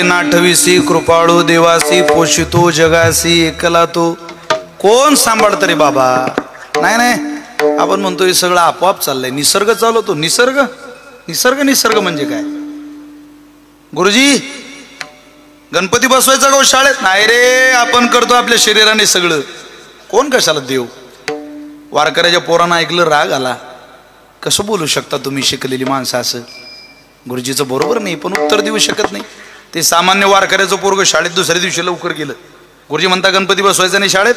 नाठविसी कृपाळू देवासी, पोषितो जगासी एकला तो. कोण सांभाळत रे बाबा? नाही नाही, आपण म्हणतो हे सगळं आपोआप चाललंय, निसर्ग चालवतो. निसर्ग निसर्ग निसर्ग म्हणजे काय? गुरुजी गणपती बसवायचा का शाळेत? नाही रे, आपण करतो आपल्या शरीराने सगळं. कोण कशाला देव? वारकऱ्याच्या पोरांना ऐकलं, राग आला. कसं बोलू शकता तुम्ही शिकलेली माणसं असं? गुरुजीचं बरोबर नाही, पण उत्तर देऊ शकत नाही. ते सामान्य वारकऱ्याचं पोरग शाळेत दुसऱ्या दिवशी लवकर गेलं. गुरुजी म्हणता गणपती बसवायचा नाही शाळेत.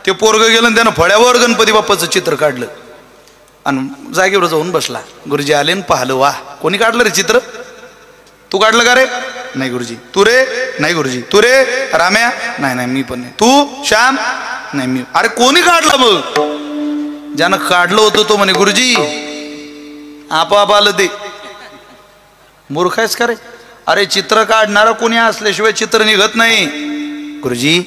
ते पोरग गेलं आणि त्यानं फळ्यावर गणपती बाप्पाचं चित्र काढलं आणि जागेवर जाऊन बसला. गुरुजी आले आणि पाहिलं, वा, कोणी काढलं रे चित्र? तू काढलं का रे? नाही गुरुजी. तू रे? नाही गुरुजी. तू रे? राम्या? नाही नाही मी पण नाही. तू? श्याम? नाही मी. अरे कोणी काढलं मग? ज्यानं काढलं होतं तो म्हणे गुरुजी आपोआप आलं ते. मूर्ख आहेस का रे? अरे चित्र काढणारा कोणी असल्याशिवाय चित्र निघत नाही. गुरुजी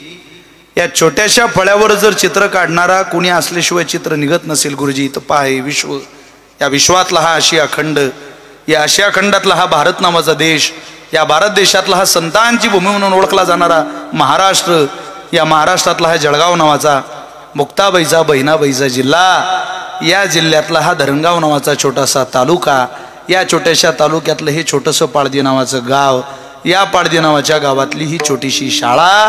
या छोट्याशा फळ्यावर जर चित्र काढणारा कोणी असल्याशिवाय चित्र निघत नसेल गुरुजी, तर पहा हे विश्व, या विश्वातला हा आशिया खंड, या आशिया खंडातला हा भारत नावाचा देश, या भारत देशातला हा संतांची भूमी म्हणून ओळखला जाणारा महाराष्ट्र, या महाराष्ट्रातला हा जळगाव नावाचा मुक्ताबाईचा बहिणाबाईचा जिल्हा, या जिल्ह्यातला हा धरणगाव नावाचा छोटासा तालुका, या छोट्याशा तालुक्यातलं हे छोटंसं पाळदी नावाचं गाव, या पाडदी नावाच्या गावातली ही छोटीशी शाळा.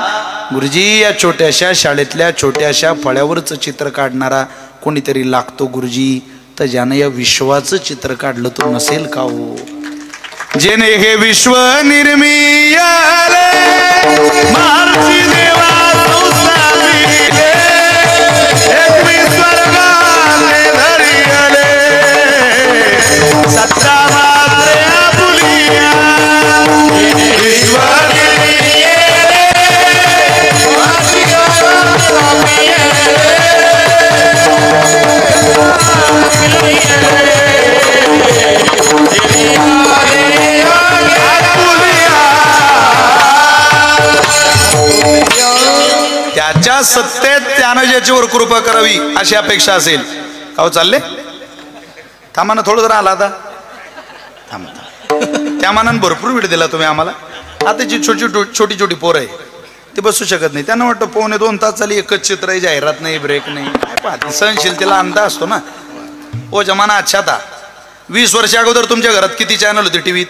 गुरुजी, या छोट्याशा शाळेतल्या छोट्याशा फळ्यावरच चित्र काढणारा कोणीतरी लागतो गुरुजी. तर ज्यानं या विश्वाचं चित्र काढलं तो नसेल का हो? जेने हे विश्व निर्मियाले मार्ची देवा संसारिले, एकवीस स्वर्गाले धरिले, सत्ता मात्रे आपुलिया. विश्व निर्मियाले मार्ची देवा त्याच्या सत्तेत त्यानं ज्याच्यावर कृपा करावी अशी अपेक्षा असेल. का चालले? थांबा ना, थोडं जरा आला आता. थांबा. त्या मानानं भरपूर वेळ दिला तुम्ही आम्हाला. आता जी छोटी छोटी पोरं आहे ते बसू शकत नाही. त्यांना वाटतं 1.5-2 तास चाली एकच चित्र आहे, जाहिरात नाही, ब्रेक नाही. काय पाहते, सहनशीलतेला अंदाज असतो ना. ओ जमाना अच्छा था. 20 वर्ष अगोदर तुमच्या घरात किती चॅनल होते टीव्हीत?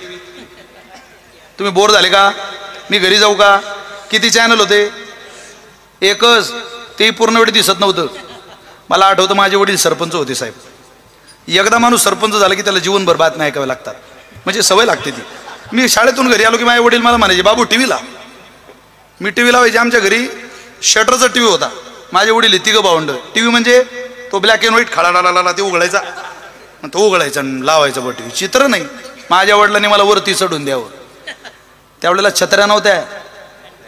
तुम्ही बोर झाले का? मी घरी जाऊ का? किती चॅनल होते? एकच. ते पूर्ण वेळ दिसत नव्हतं. मला आठवतं माझे वडील सरपंच होते साहेब. एकदा माणूस सरपंच झाला की त्याला जीवनभर बातम्या ऐकाव्या लागतात, म्हणजे सवय लागते ती. मी शाळेतून घरी आलो की माझे वडील मला म्हणायचे, बाबू टीव्ही लाव. मी टीव्ही लावायचे. आमच्या घरी शटरचा टीव्ही होता. माझे वडील 3 भावंड. टीव्ही म्हणजे तो ब्लॅक अँड व्हाईट खळाला ते उघडायचा, तो उघडायचा लावायचा. बट टीव्ही चित्र नाही. माझ्या वडिलांनी मला वरती चढून द्यावं. त्यावेळेला छत्र्या नव्हत्या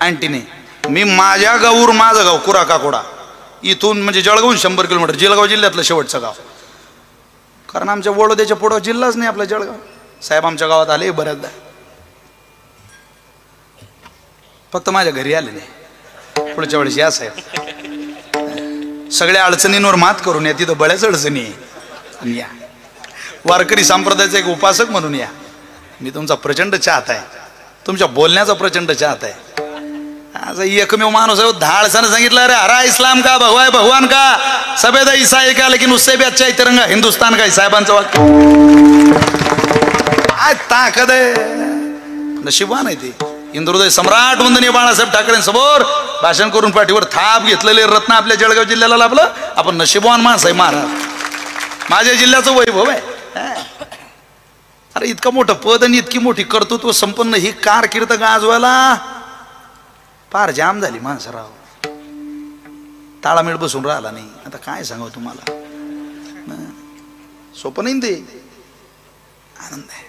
अँटीने. मी माझ्या गावावर, माझं गाव कुरा काकोडा, इथून म्हणजे जळगावून 100 किलोमीटर, जळगाव जिल्ह्यातलं शेवटचं गाव. कारण आमच्या वडोद्याच्या पुढं जिल्हाच नाही आपला जळगाव. साहेब आमच्या गावात आले बऱ्याचदा, फक्त माझ्या घरी आले नाही. पुढच्या वेळेस या साहेब, सगळ्या अडचणींवर मात करून या. तिथं बऱ्याच अडचणी आहे. या वारकरी संप्रदायाचा एक उपासक म्हणून या. मी तुमचा प्रचंड चाहता आहे, तुमच्या बोलण्याचा प्रचंड चाहता आहे. आज एकमेव माणूस आहे 10 अडचणी सांगितलं, अरे हरा इस्लाम का भगवान भगवान का सभेद ईसा है का लेकिन उससे भी अच्छा है तिरंगा हिंदुस्तान का. साहेबांचं वाक्य काय ताकद आहे. नशिबान आहे ते. हिंदुहृदय सम्राट वंदनीय बाळासाहेब ठाकरेंसमोर भाषण करून पाठीवर थाप घेतलेले रत्न आपल्या जळगाव जिल्ह्याला लाभलं. आपण नशिबवान माणस आहे महाराज. माझ्या जिल्ह्याचं वैभव आहे. अरे इतकं मोठं पद आणि इतकी मोठी कर्तृत्व संपन्न ही कारकीर्द गाजवायला फार जाम झाली माणसराव. ताळामेळ बसून राहिला नाही. आता काय सांगावं तुम्हाला, सोपं नाही ते. आनंद आहे.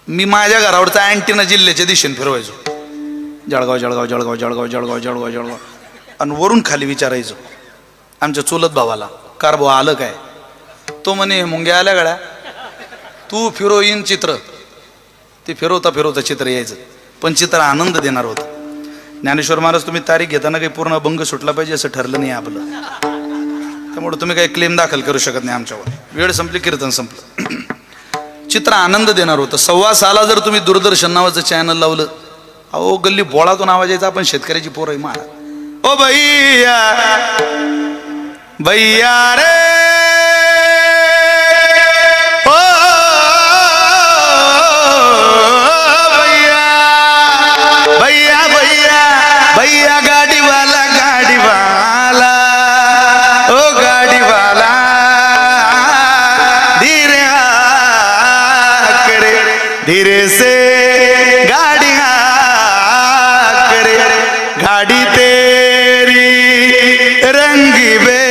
मी माझ्या घरावरचा अँटीना जिल्ह्याच्या दिशेने फिरवायचो. जळगाव जळगाव जळगाव जळगाव जळगाव जळगाव जळगाव आणि वरून खाली विचारायचो आमच्या चुलत भावाला, कार भाऊ आलं काय? तो म्हणे मुंग्या आल्या गड्या, तू फिरो येईन चित्र. ते फिरवता फिरवता चित्र यायचं, पण चित्र आनंद देणार होतं. ज्ञानेश्वर महाराज तुम्ही तारीख घेताना काही पूर्ण भंग सुटला पाहिजे असं ठरलं नाही आपलं. त्यामुळे तुम्ही काही क्लेम दाखल करू शकत नाही आमच्यावर. वेळ संपली, कीर्तन संपलं. चित्र आनंद देणार होतं. 1.25 साला जर तुम्ही दूरदर्शन नावाचं चॅनल लावलं, अहो गल्ली बोळातून आवाज यायचा, आपण शेतकऱ्याची पोरं आहे महाराज. ओ भैया भैया रे, ओ भैया भैया भैया भैया गाडीवाला गाडीवाला, ओ गाडीवाला धीरे करे, धीरे से गाड़ी करे, गाड़ी तेरी रंगी बेरंगी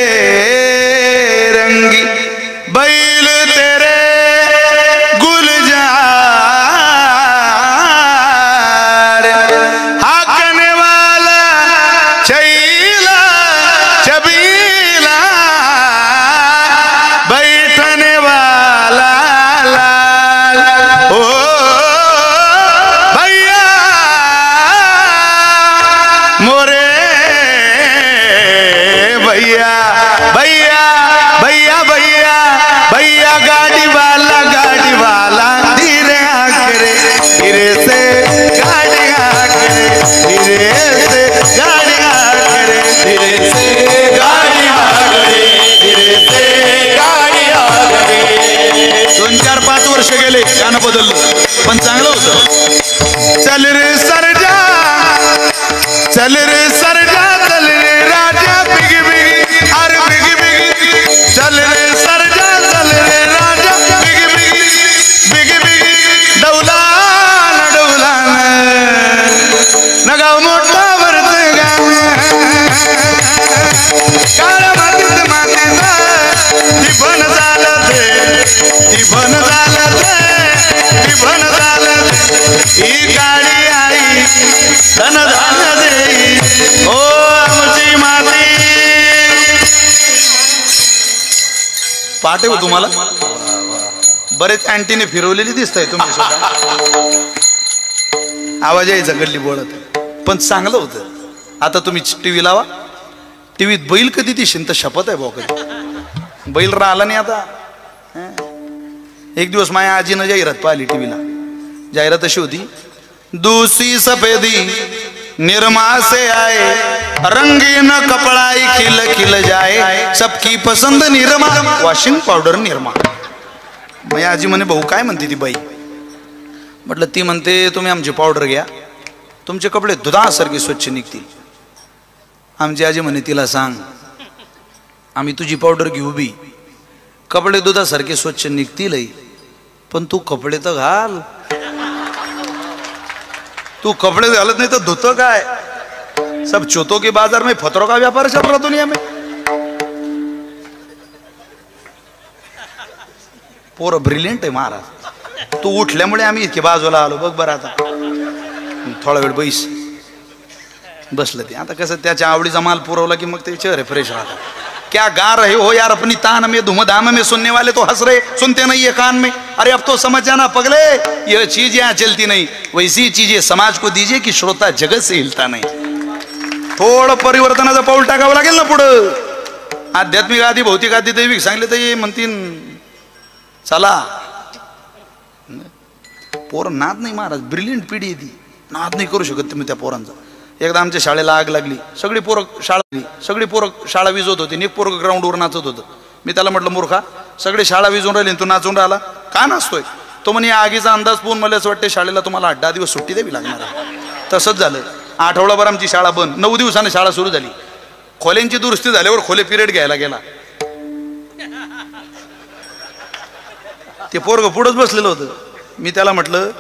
वर्ष गेले गाणं बदललं पण चांगलं होतं. चल रे सरजा चल रे सरजा चल रे राजा बिगी बिगी अरे बिगी बिगी चल रे सरजा चल रे राजा बिगी बिगी बिगी बिगी डौलान डौलान नगाव मोठा वरत काळ मातीत मातीचा टिपण झालं ते टिपण झालं ते टिपण झालं ही काळी आई धन धान्य देई ओ आमची माती. पाठ आहे तुम्हाला बरेच अँटीने फिरवलेली दिसताय तुम्ही स्वतः. आवाज यायचा गल्ली बोलत पण चांगलं होतं. आता तुम्ही टीव्ही लावा टीव्हीत बैल कधी दिसेल तर शपथ आहे भाऊ कधी बैल राहिला नाही. आता एक दिवस माझ्या आजीनं जाहिरात पाहिली टीव्हीला. जाहिरात अशी होती दूसरी सफेदी निरमा से आए रंगीन कपड़ाई खिल खिल जाए सबकी पसंद निरमा वॉशिंग पावडर निरमा. माझी आजी म्हणे भाऊ काय म्हणते ती बाई. म्हटलं ती म्हणते तुम्ही आमची पावडर घ्या तुमचे कपडे दुधासारखे स्वच्छ निघतील. आमची आजी म्हणे तिला सांग आम्ही तुझी पावडर घेऊ बी कपडे दुधासारखे स्वच्छ निघतीलही पण तू कपडे तर घाल. तू कपड़े घालत नहीं तो धोतो काय. सब चोतों के बाजार में फतरों का व्यापार चल रहा दुनिया में. पोर ब्रिलियंट आहे महाराज. तू उठल्यामुळे आम्ही इतके बाजूला आलो बघ बरं. आता थोडा वेळ बैस बसलं ते. आता कसं त्याच्या आवडीचा माल पुरवला की मग ते चेहरे फ्रेश राहतात. क्या गा रहे हो यार अपनी तान में धूमधाम में सुनने वाले तो हंस रहे सुनते नहीं है कान में. अरे अब तो समझ जाना पगले यह चीज यहाँ चलती नहीं वैसी चीजें समाज को दीजिए कि श्रोता जगत से हिलता नहीं. थोडं परिवर्तनाचं पाऊल टाकावं लागेल ना पुढं. आध्यात्मिक आधी भौतिक आधी दैविक सांगले तर ये म्हणतील चला. पोर नाद नाही महाराज ब्रिलियंट पिढी आहे ती. नाद नाही करू शकत तुम्ही त्या पोरांचा. एकदा आमच्या शाळेला आग लागली सगळी पोरं शाळा विजवत होती. एक पोरं ग्राउंडवर नाचत होतं. मी त्याला म्हटलं मूर्खा सगळे शाळा विजवून राहिली तू नाचून राहिला का नाचतोय. तो म्हणे आगीचा अंदाज पाहून मला असं वाटतं शाळेला तुम्हाला 8-10 दिवस सुट्टी द्यावी लागणार आहे. तसंच झालं. आठवडाभर आमची शाळा बंद. 9 दिवसाने शाळा सुरू झाली. खोल्यांची दुरुस्ती झाल्यावर खोले पिरियड घ्यायला गेला. ते पोरग पुढंच बसलेलं होतं. मी त्याला म्हटलं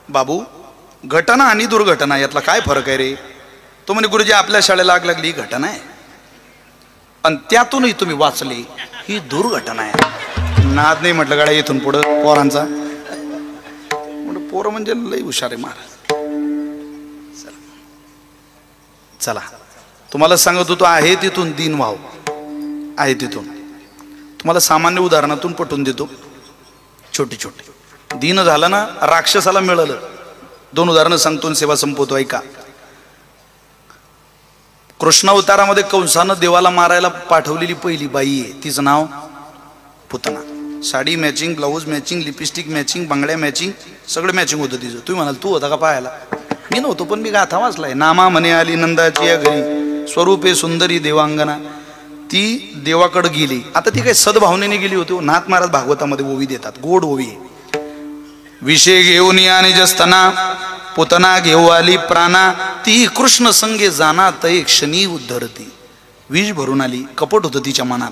बाबू घटना आणि दुर्घटना यातला काय फरक आहे रे. तो म्हणे गुरुजी आपल्या शाळेला आग लागली ही घटना आहे आणि त्यातूनही तुम्ही वाचले ही दुर्घटना आहे. नाद नाही म्हटलं गाड्या इथून पुढं पोरांचा. म्हटलं पोरं म्हणजे लई हुशार आहे महाराज. चला तुम्हाला सांगत होतो आहे तिथून दिन व्हाव आहे तिथून. तुम्हाला सामान्य उदाहरणातून पटवून देतो. छोटे छोटे दिन झालं ना राक्षसाला मिळालं. 2 उदाहरणं सांगतो सेवा संपवतो ऐका. कृष्ण अवतारामध्ये कंसानं देवाला मारायला पाठवलेली पहिली बाई आहे तिचं नाव Putana. Sari matching blouse matching lipstick matching बांगड्या मॅचिंग सगळं मॅचिंग होतं तिचं. तुम्ही म्हणाल तू होता का पाहायला. मी नव्हतो पण मी गाथा वाचलाय. नामा म्हणे आली नंदाची या घरी स्वरूपे सुंदरी देवांगना. ती देवाकडे गेली. आता ती काही सद्भावनेने गेली होती. नाथ महाराज भागवतामध्ये ओवी देतात गोड ओवी. विषय घेऊन आणि जस्तना पुतना घेऊ आली प्राणा ती कृष्ण संगे जाना तै क्षणी उद्धरती. विष भरून आली. कपट होतं तिच्या मनात.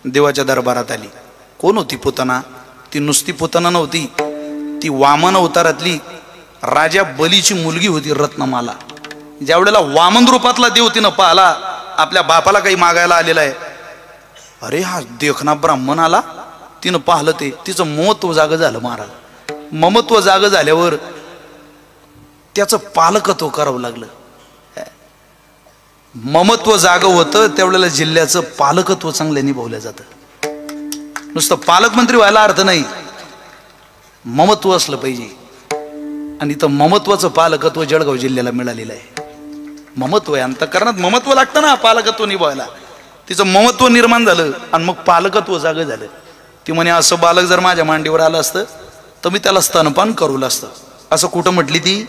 देवाच्या दरबारात आली. कोण होती पुतना. ती नुसती पुतना नव्हती. ती वामन अवतारातली राजा बलीची मुलगी होती रत्नमाला. ज्या वेळेला वामन रूपातला देव तिनं पाहला आपल्या बापाला काही मागायला आलेला आहे. अरे हा देखना ब्राह्मण आला. तिनं पाहिलं ते तिचं ममत्व जाग झालं महाराज. ममत्व जाग झाल्यावर त्याचं पालकत्व करावं लागलं. ममत्व जाग होतं त्यावेळेला जिल्ह्याचं पालकत्व चांगलं निभावलं जातं. नुसतं पालकमंत्री व्हायला अर्थ नाही ममत्व असलं पाहिजे. आणि इथं ममत्वाचं पालकत्व जळगाव जिल्ह्याला मिळालेलं आहे. ममत्व आहे अंतःकरणात ममत्व लागतं ना पालकत्व निभावायला. तिचं ममत्व निर्माण झालं आणि मग पालकत्व जाग झालं. ती म्हणे असं बालक जर माझ्या मांडीवर आलं असतं तर मी त्याला स्तनपान करू असतं. असं कुठं म्हटली ती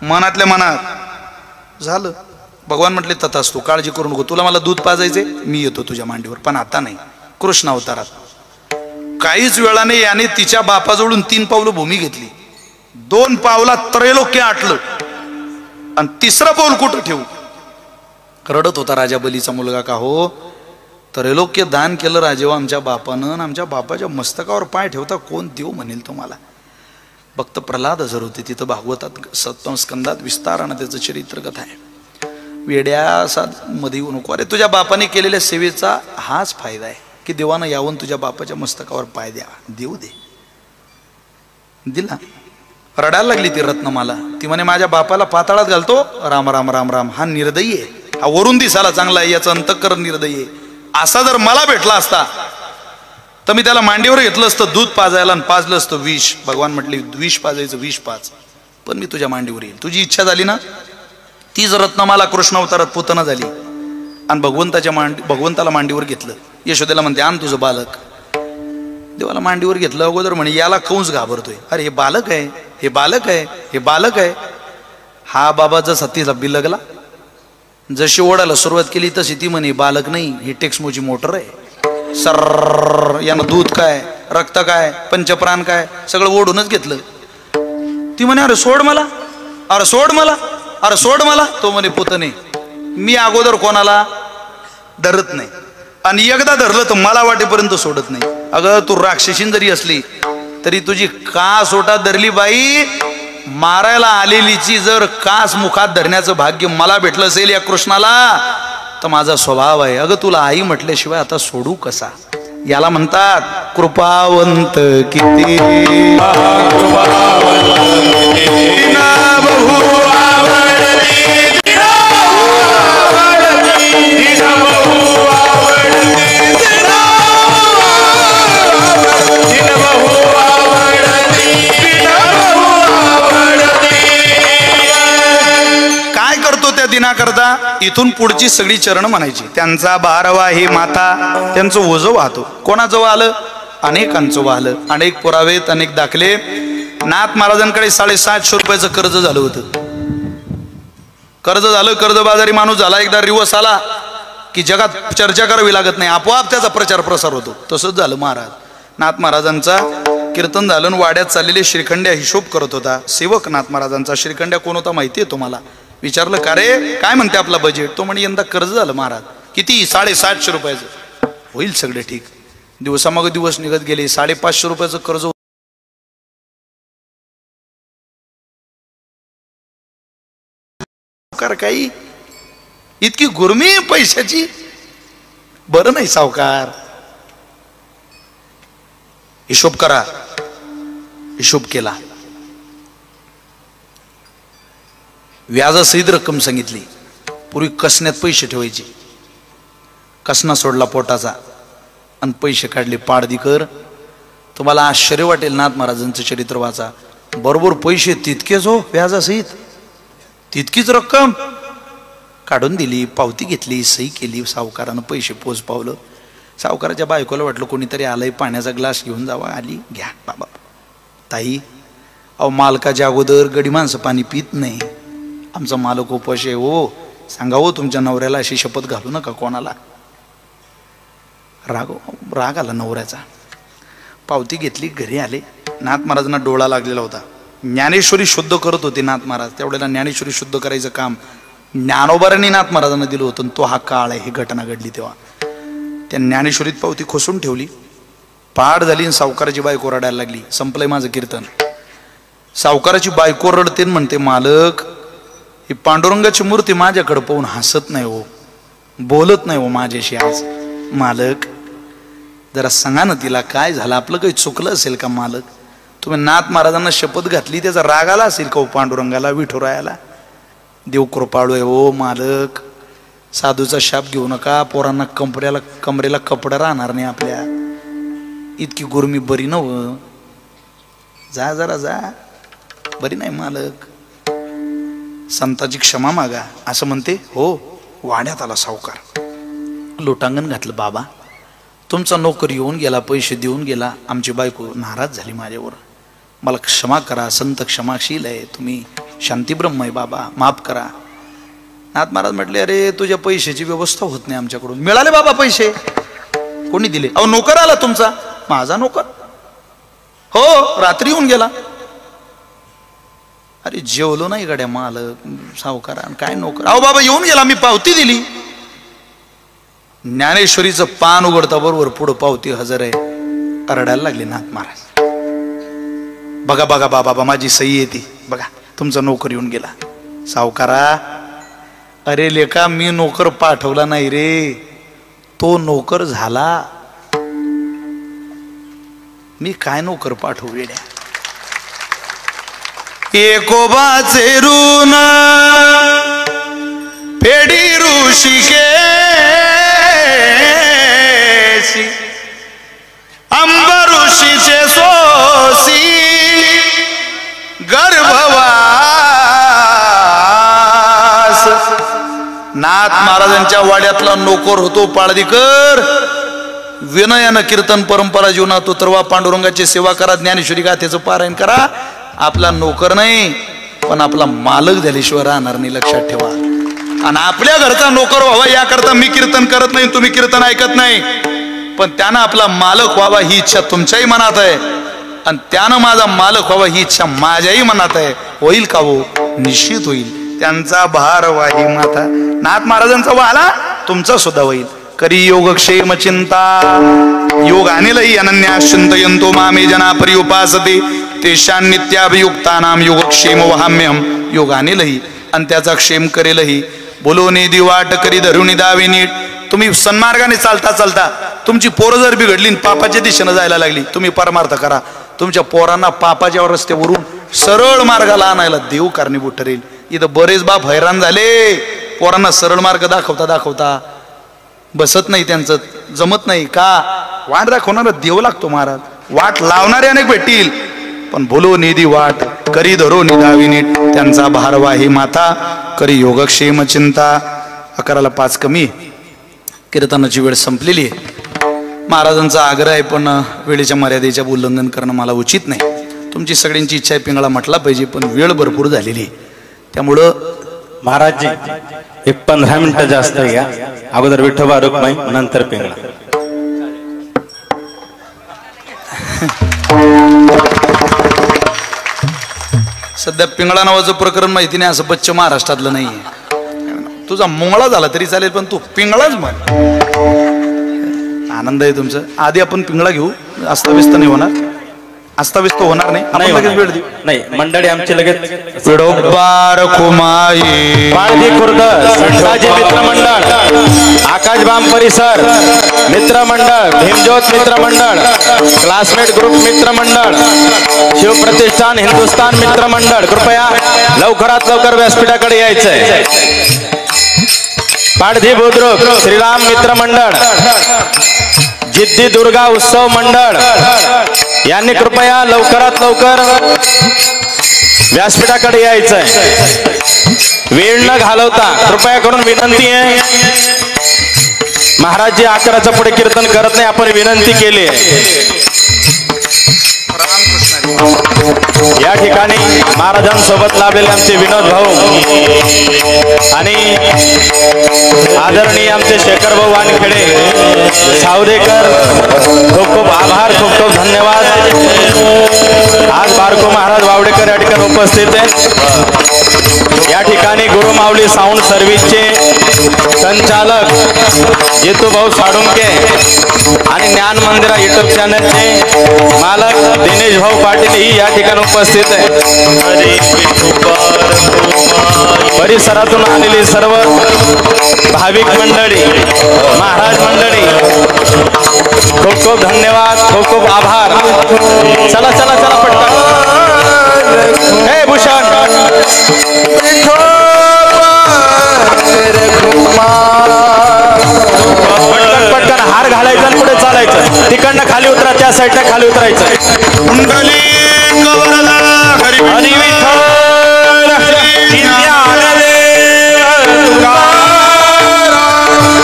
मनातल्या मनात झालं. भगवान म्हटले तथास्तु काळजी करू नको. तुला मला दूध पाजायचे मी येतो तुझ्या मांडीवर पण आता नाही. कृष्ण अवतारात काहीच वेळाने याने तिच्या बापाजवळून 3 पावलं भूमी घेतली, 2 पावलात त्रैलोक्य आटलं आणि 3रं पाऊल कुठं ठेवू. रडत होता राजा बलीचा मुलगा. का हो, त्रैलोक्य दान केलं राजेवा आमच्या बापानं, आमच्या बापाच्या मस्तकावर पाय ठेवता कोण देव म्हणेल तुम्हाला. भक्त प्रल्हाद हजर होते तिथं. भागवतात 7 स्कंदात विस्तारानं त्याचं चरित्र कथा आहे. वेड्या असा मध्ये येऊ नको. अरे तुझ्या बापाने केलेल्या सेवेचा हाच फायदा आहे की देवानं यावून तुझ्या बापाच्या मस्तकावर पाय द्यावा. देऊ दे. दिला. रडायला लागली ती रत्नमाला. ती म्हणे माझ्या बापाला पाताळात घालतो. राम राम राम राम. हा निर्दयी आहे, हा वरून दिसायला चांगला आहे, याचं अंतःकरण निर्दयी आहे. असा जर मला भेटला असता तर मी त्याला मांडीवर घेतलं असतं दूध पाजायला आणि पाजलं असतं विष. भगवान म्हटले विष पाजायचं, विष पाज, पण मी तुझ्या मांडीवर येईल. तुझी इच्छा झाली ना. तीच रत्नमाला कृष्ण अवतारात पुतना झाली आणि भगवंताला मांडीवर घेतलं. यशोदेला म्हणते आण तुझं बालक. देवाला मांडीवर घेतलं. अगोदर म्हणे याला कंस घाबरतोय. अरे हे बालक आहे, हे बालक आहे, हे बालक आहे. हा बाबा जसा तिला बिलगला, जशी ओढायला सुरुवात केली तशी ती म्हणे बालक नाही, ही टेक्समोची मोटर आहे. सर यानं दूध काय, रक्त काय, पंचप्राण काय सगळं ओढूनच घेतलं. ती म्हणे अरे सोड मला, अरे सोड मला, अरे सोड मला. तो म्हणे पुतणे मी अगोदर कोणाला धरत नाही आणि एकदा धरलं तर मला वाटेपर्यंत सोडत नाही. अगं तू राक्षसीन जरी असली तरी तुझी कास ओटात धरली बाई. मारायला आलेलीची जर कास मुखात धरण्याचं भाग्य मला भेटलं असेल या कृष्णाला तर माझा स्वभाव आहे. अगं तुला आई म्हटल्याशिवाय आता सोडू कसा. याला म्हणतात कृपावंत किती, काय करतो त्या दिनाकरता. इथून पुढची सगळी चरण म्हणायची. त्यांचा बारवा ही माता, त्यांचं ओझं वाहतो. कोणाचं वाहलं, अनेकांचं वाहलं. अनेक पुरावेत, अनेक दाखले. नाथ महाराजांकडे 750 रुपयाचं कर्ज झालं होतं. कर्ज झालं, कर्जबाजारी माणूस झाला. एकदा रिवर्स आला की जगात चर्चा करावी लागत नाही, आपोआप त्याचा प्रचार प्रसार होतो. तसंच झालं महाराज. नाथ महाराजांचा कीर्तन झालं, वाड्यात चाललेले श्रीखंड्या हिशोब करत होता. सेवक नाथ महाराजांचा. श्रीखंड्या कोण होता माहिती आहे तुम्हाला. विचारलं का रे काय म्हणते आपला बजेट. तो म्हणे यंदा कर्ज झालं महाराज. किती. 750 रुपयाचं. होईल सगळे ठीक. दिवसामागे दिवस निघत गेले. 550 रुपयाचं कर्ज. काही इतकी गुरमी पैशाची. बरं नाही सावकार. हिशोब करा. हिशोब केला. व्याजासहित रक्कम सांगितली. पूर्वी कसण्यात पैसे ठेवायचे. कसना सोडला पोटाचा आणि पैसे काढले. पाडदीकर तुम्हाला आश्चर्य वाटेल. नाथ महाराजांचं चरित्र वाचा. बरोबर पैसे तितकेच हो व्याजासहित. तितकीच रक्कम काढून दिली. पावती घेतली, सही केली. सावकारानं पैसे पोच पावलं. सावकाराच्या बायकोला वाटलं कोणीतरी आलंय, पाण्याचा ग्लास घेऊन जावा. आली. घ्या बाबा. ताई अहो मालकाच्या अगोदर गडी माणसं पाणी पित नाही. आमचा मालक उपाशी आहे हो. सांगा हो तुमच्या नवऱ्याला अशी शपथ घालू नका कोणाला. राग आला नवऱ्याचा. पावती घेतली. घरी आले. नाथ महाराजांना डोळा लागलेला होता. ज्ञानेश्वरी शुद्ध करत होते नाथ महाराज. त्यावेळेला ज्ञानेश्वरी शुद्ध करायचं काम ज्ञानोबारांनी नाथ महाराजांना दिलं होतं. तो हा काळ आहे. ही घटना घडली तेव्हा. त्या ज्ञानेश्वरीत पावती खोसून ठेवली. पाठ झाली आणि सावकाराची बायको रडायला लागली. संपलंय माझं कीर्तन. सावकाराची बायको रडते म्हणते मालक ही पांडुरंगाची मूर्ती माझ्याकडे पाहून हसत नाही हो, बोलत नाही हो माझ्याशी आज. मालक जरा सांगा ना तिला काय झालं. आपलं काही चुकलं असेल का मालक. तुम्ही नाथ महाराजांना शपथ घातली त्याचा राग आला असेल का हो पांडुरंगाला, विठुरायाला. देव कृपाळू आहे हो मालक. साधूचा शाप घेऊ नका. पोरांना कमरेला कपडा राहणार नाही आपल्या. इतकी गुरमी बरी नव. जा जरा जा. बरी नाही मालक. संताची क्षमा मागा असं म्हणते. हो. वाड्यात आला सावकार. लोटांगण घातलं. बाबा तुमचा नोकर येऊन गेला, पैसे देऊन गेला. आमची बायको नाराज झाली माझ्यावर. मला क्षमा करा. संत क्षमाशील आहे. तुम्ही शांतीब्रह्म आहे बाबा, माफ करा. नाथ महाराज म्हटले अरे तुझ्या पैशाची व्यवस्था होत नाही आमच्याकडून. मिळाले बाबा पैसे. कोणी दिले. अहो नोकर आला तुमचा. माझा नोकर? हो, रात्री येऊन गेला. अरे जेवलो नाही गड्या मालक सावकार, काय नोकर? अहो बाबा येऊन गेला, मी पावती दिली. ज्ञानेश्वरीचं पान उघडता बरोबर पुढं पावती हजर आहे. रडायला लागले नाथ महाराज. बघा बघा बाबा माझी सही येते बघा, तुमचा नोकर येऊन गेला. सावकारा, अरे लेका मी नोकर पाठवला नाही रे, तो नोकर झाला. मी काय नोकर पाठवू वेड्या? एकोबाचे ऋण फेडी ऋषिकेशी, अंब ऋषीचे सोसी गर्भवास. नाथ महाराजांच्या वाड्यातला नोकर होतो पाळदीकर. विनयानं कीर्तन परंपरा जीवनात उतरवा, पांडुरंगाची सेवा करा, ज्ञानेश्वरी गाथेचं पारायण करा. आपला नोकर नाही पण आपला मालक झाल्याशिवाय राहणार नाही, लक्षात ठेवा. आणि आपल्या घरचा नोकर व्हावा याकरता मी कीर्तन करत नाही, तुम्ही कीर्तन ऐकत नाही, पण त्यानं आपला मालक व्हावा ही इच्छा तुमच्याही मनात आहे, आणि त्यानं माझा मालक व्हावा ही इच्छा माझ्याही मनात आहे. होईल का हो? निश्चित होईल. त्यांचा भार वाही माता नाथ महाराजांचा वाहला, तुमचा सुद्धा होईल. करी योगक्षेम चिंता योग आणलही अनन्या चिंतयंतो मामे जना पर्युपासते तेषां नित्याभियुक्तानां योगक्षेम वहाम्यहम. योग आणलही आणि त्याचा क्षेम करेलही. बोलो निधी वाट करी धरुणी दावी नीट. तुम्ही सन्मार्गाने चालता चालता तुमची पोरं जर बिघडली, पापाच्या दिशेनं जायला लागली, तुम्ही परमार्थ करा. तुमच्या पोरांना पापाच्या रस्त्यावरून सरळ मार्गाला आणायला देव कारणीभूत ठरेल. इथं बरेच बाप हैराण झाले, पोरांना सरळ मार्ग दाखवता दाखवता बसत नाही, त्यांचं जमत नाही. का? वाट दाखवणारा देव लागतो महाराज. वाट लावणारे अनेक भेटतील, पण बोलो निधी वाट करी धरो निधावी नीट. त्यांचा भारवाही माता करी योगक्षेम चिंता. 11ला 5 कमी. कीर्तनाची वेळ संपलेली आहे. महाराजांचा आग्रह आहे, पण वेळेच्या मर्यादेच्या उल्लंघन करणं मला उचित नाही. तुमची सगळ्यांची इच्छा आहे पिंगळा म्हटला पाहिजे, पण वेळ भरपूर झालेली आहे. त्यामुळं महाराजजी एक 15 मिनिटं जास्त घ्या. अगोदर विठोबा रुक्माई, नंतर पिंगळा. सध्या पिंगळा नावाचं प्रकरण माहिती नाही, असं बच्च महाराष्ट्रातलं नाहीये. तुझा मोंगळा झाला तरी चालेल, पण तू पिंगळाच म्हण. आनंद आहे तुमचं. आधी आपण पिंगळा घेऊ, अस्ताव्यस्त नाही होणार, अस्ताव्यस्त होणार नाही. लगेच वेळ देऊ. नाही, मंडळी आमची लगेच. विडोबार कुमाई पाळदी खुर्द संताजी मित्र मंडळ, आकाशबाम परिसर मित्र मंडळ, भीमज्योत मित्र मंडळ, क्लासमेट ग्रुप मित्र मंडळ, शिवप्रतिष्ठान हिंदुस्थान मित्र मंडळ, कृपया लवकरात लवकर व्यासपीठाकडे यायचंय. पाडधी बुद्रुक श्रीराम मित्र मंडळ, जिद्दी दुर्गा उत्सव मंडळ यांनी कृपया लवकरात लवकर व्यासपीठाकडे यायचंय. वेळ न घालवता कृपया करून विनंती आहे. महाराजजी 11च्या पुढे कीर्तन करत नाही, आपण विनंती केली आहे. या ठिकाणी महाराजांसोबत लाभलेले आमचे विनोद भाऊ आणि आदरणीय आमचे शेखर भाऊ वानखेडे सावदेकर, खूप खूप आभार, खूप खूप धन्यवाद. आज बारको महाराज वावडेकर या ठिकाणी उपस्थित आहेत. या ठिकाणी गुरुमाऊली साऊंड सर्व्हिसचे संचालक जितू भाऊ साडुंके आणि ज्ञान मंदिरा युट्यूब चॅनलचे मालक दिनेश भाऊ पाटील ही या ठिकाणी उपस्थित आहे. परिसरातून आलेली सर्व भाविक मंडळी, महाराज मंडळी, खूप खूप धन्यवाद, खूप खूप आभार. चला चला चला पटकन. हे भूषण पटकन पटकन हार घालायचा आणि पुढे चालायचं. तिकडनं खाली उतरा, त्या साईडला खाली उतरायचं.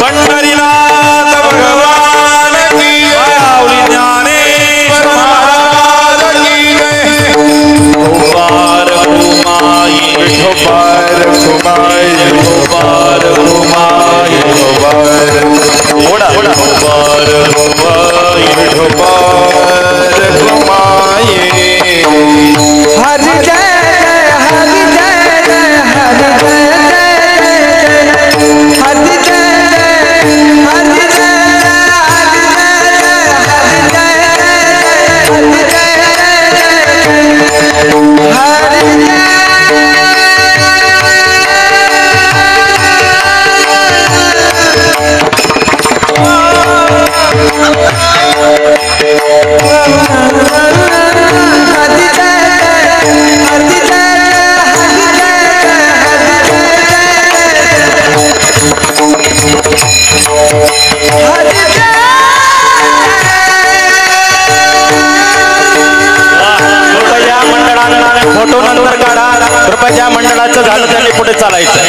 पंढरीनाथ भगवान की ज्ञानेश्वर महाराज की गोपाल कुमाई, गोपाल कुमाई, गोपाल कुमाई, गोपाल गोपाल कुमाई. विठोबार घुमाए हरि जय हरि जय हरि जय हरि जय हरि जय फोटो नंतर काढा. कृपया ज्या मंडळाचं झालं त्यांनी पुढे चालायचं.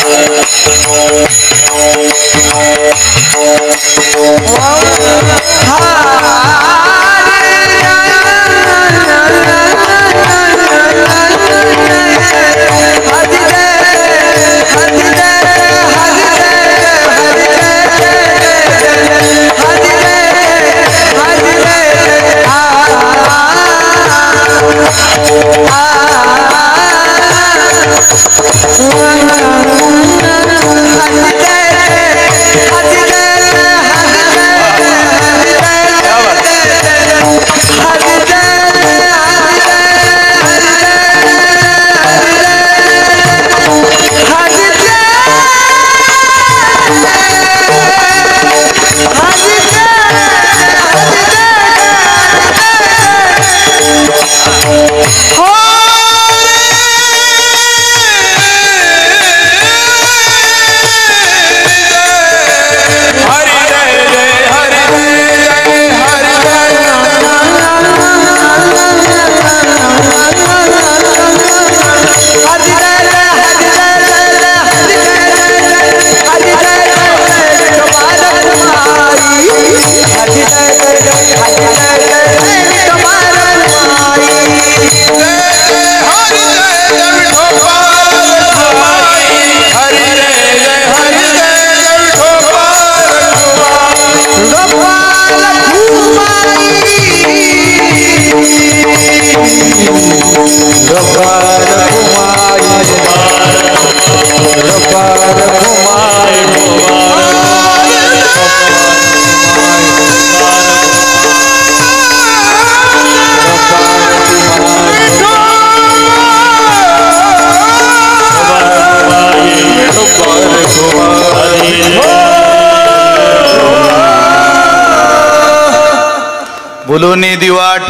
बोलोनी दिवाट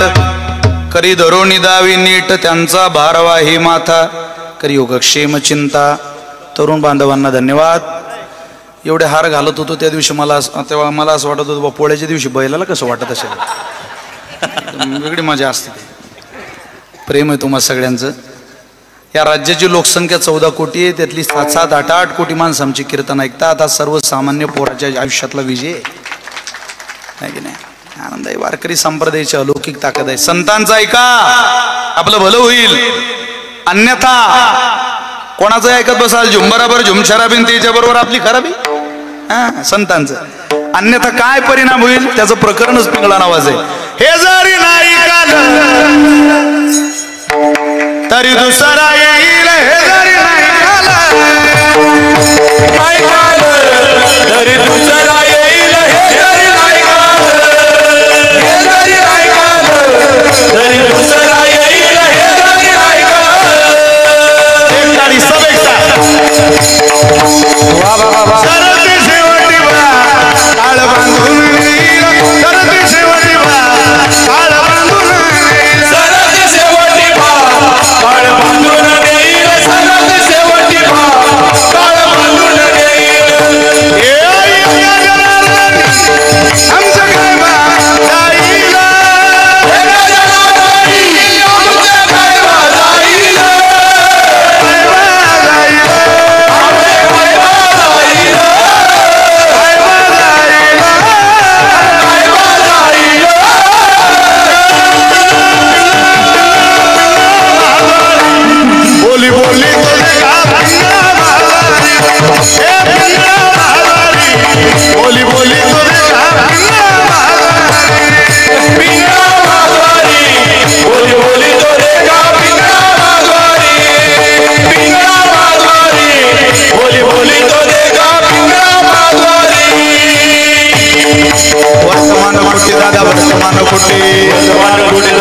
करी धरोनी दावी नीट त्यांचा भारवाही माथा करी योगक्षेम चिंता. तरुण बांधवांना धन्यवाद. एवढे हार घालत होतो त्या दिवशी तेव्हा मला असं वाटत होतं पोळ्याच्या दिवशी बैलाला कसं वाटत असेल. वेगळी मजा असते. प्रेम आहे तुम्हा सगळ्यांचं. या राज्याची लोकसंख्या 14 कोटी आहे. त्यातली 7-7, 8-8 कोटी माणसं आमची कीर्तन ऐकतात. आज सर्वसामान्य पोराच्या आयुष्यातला विजय आहे की नाही. आनंद आहे. वारकरी संप्रदायाची अलौकिक ताकद आहे. संतांचा ऐका आपलं भलं होईल. अन्यथा कोणाचं ऐकत बसाल झुंबराबर झुमशराबीन त्याच्या बरोबर आपली खराबी. संतांचं अन्यथा काय परिणाम होईल त्याचं प्रकरणच पिंगळा नावाज आहे. हे जरी नाही तरी दुसरा येईल. हे जरी नाही तरी दुसरा येईल. हे जरी नाही तरी दुसरा येईल. हे जरी नाही सरती शेवटी काळ बांधून सरती शेवटी काळ बांधून सरत शेवटी काळ बांधून देईल. सरत शेवटी काळ बांधून देईल.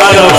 गाणं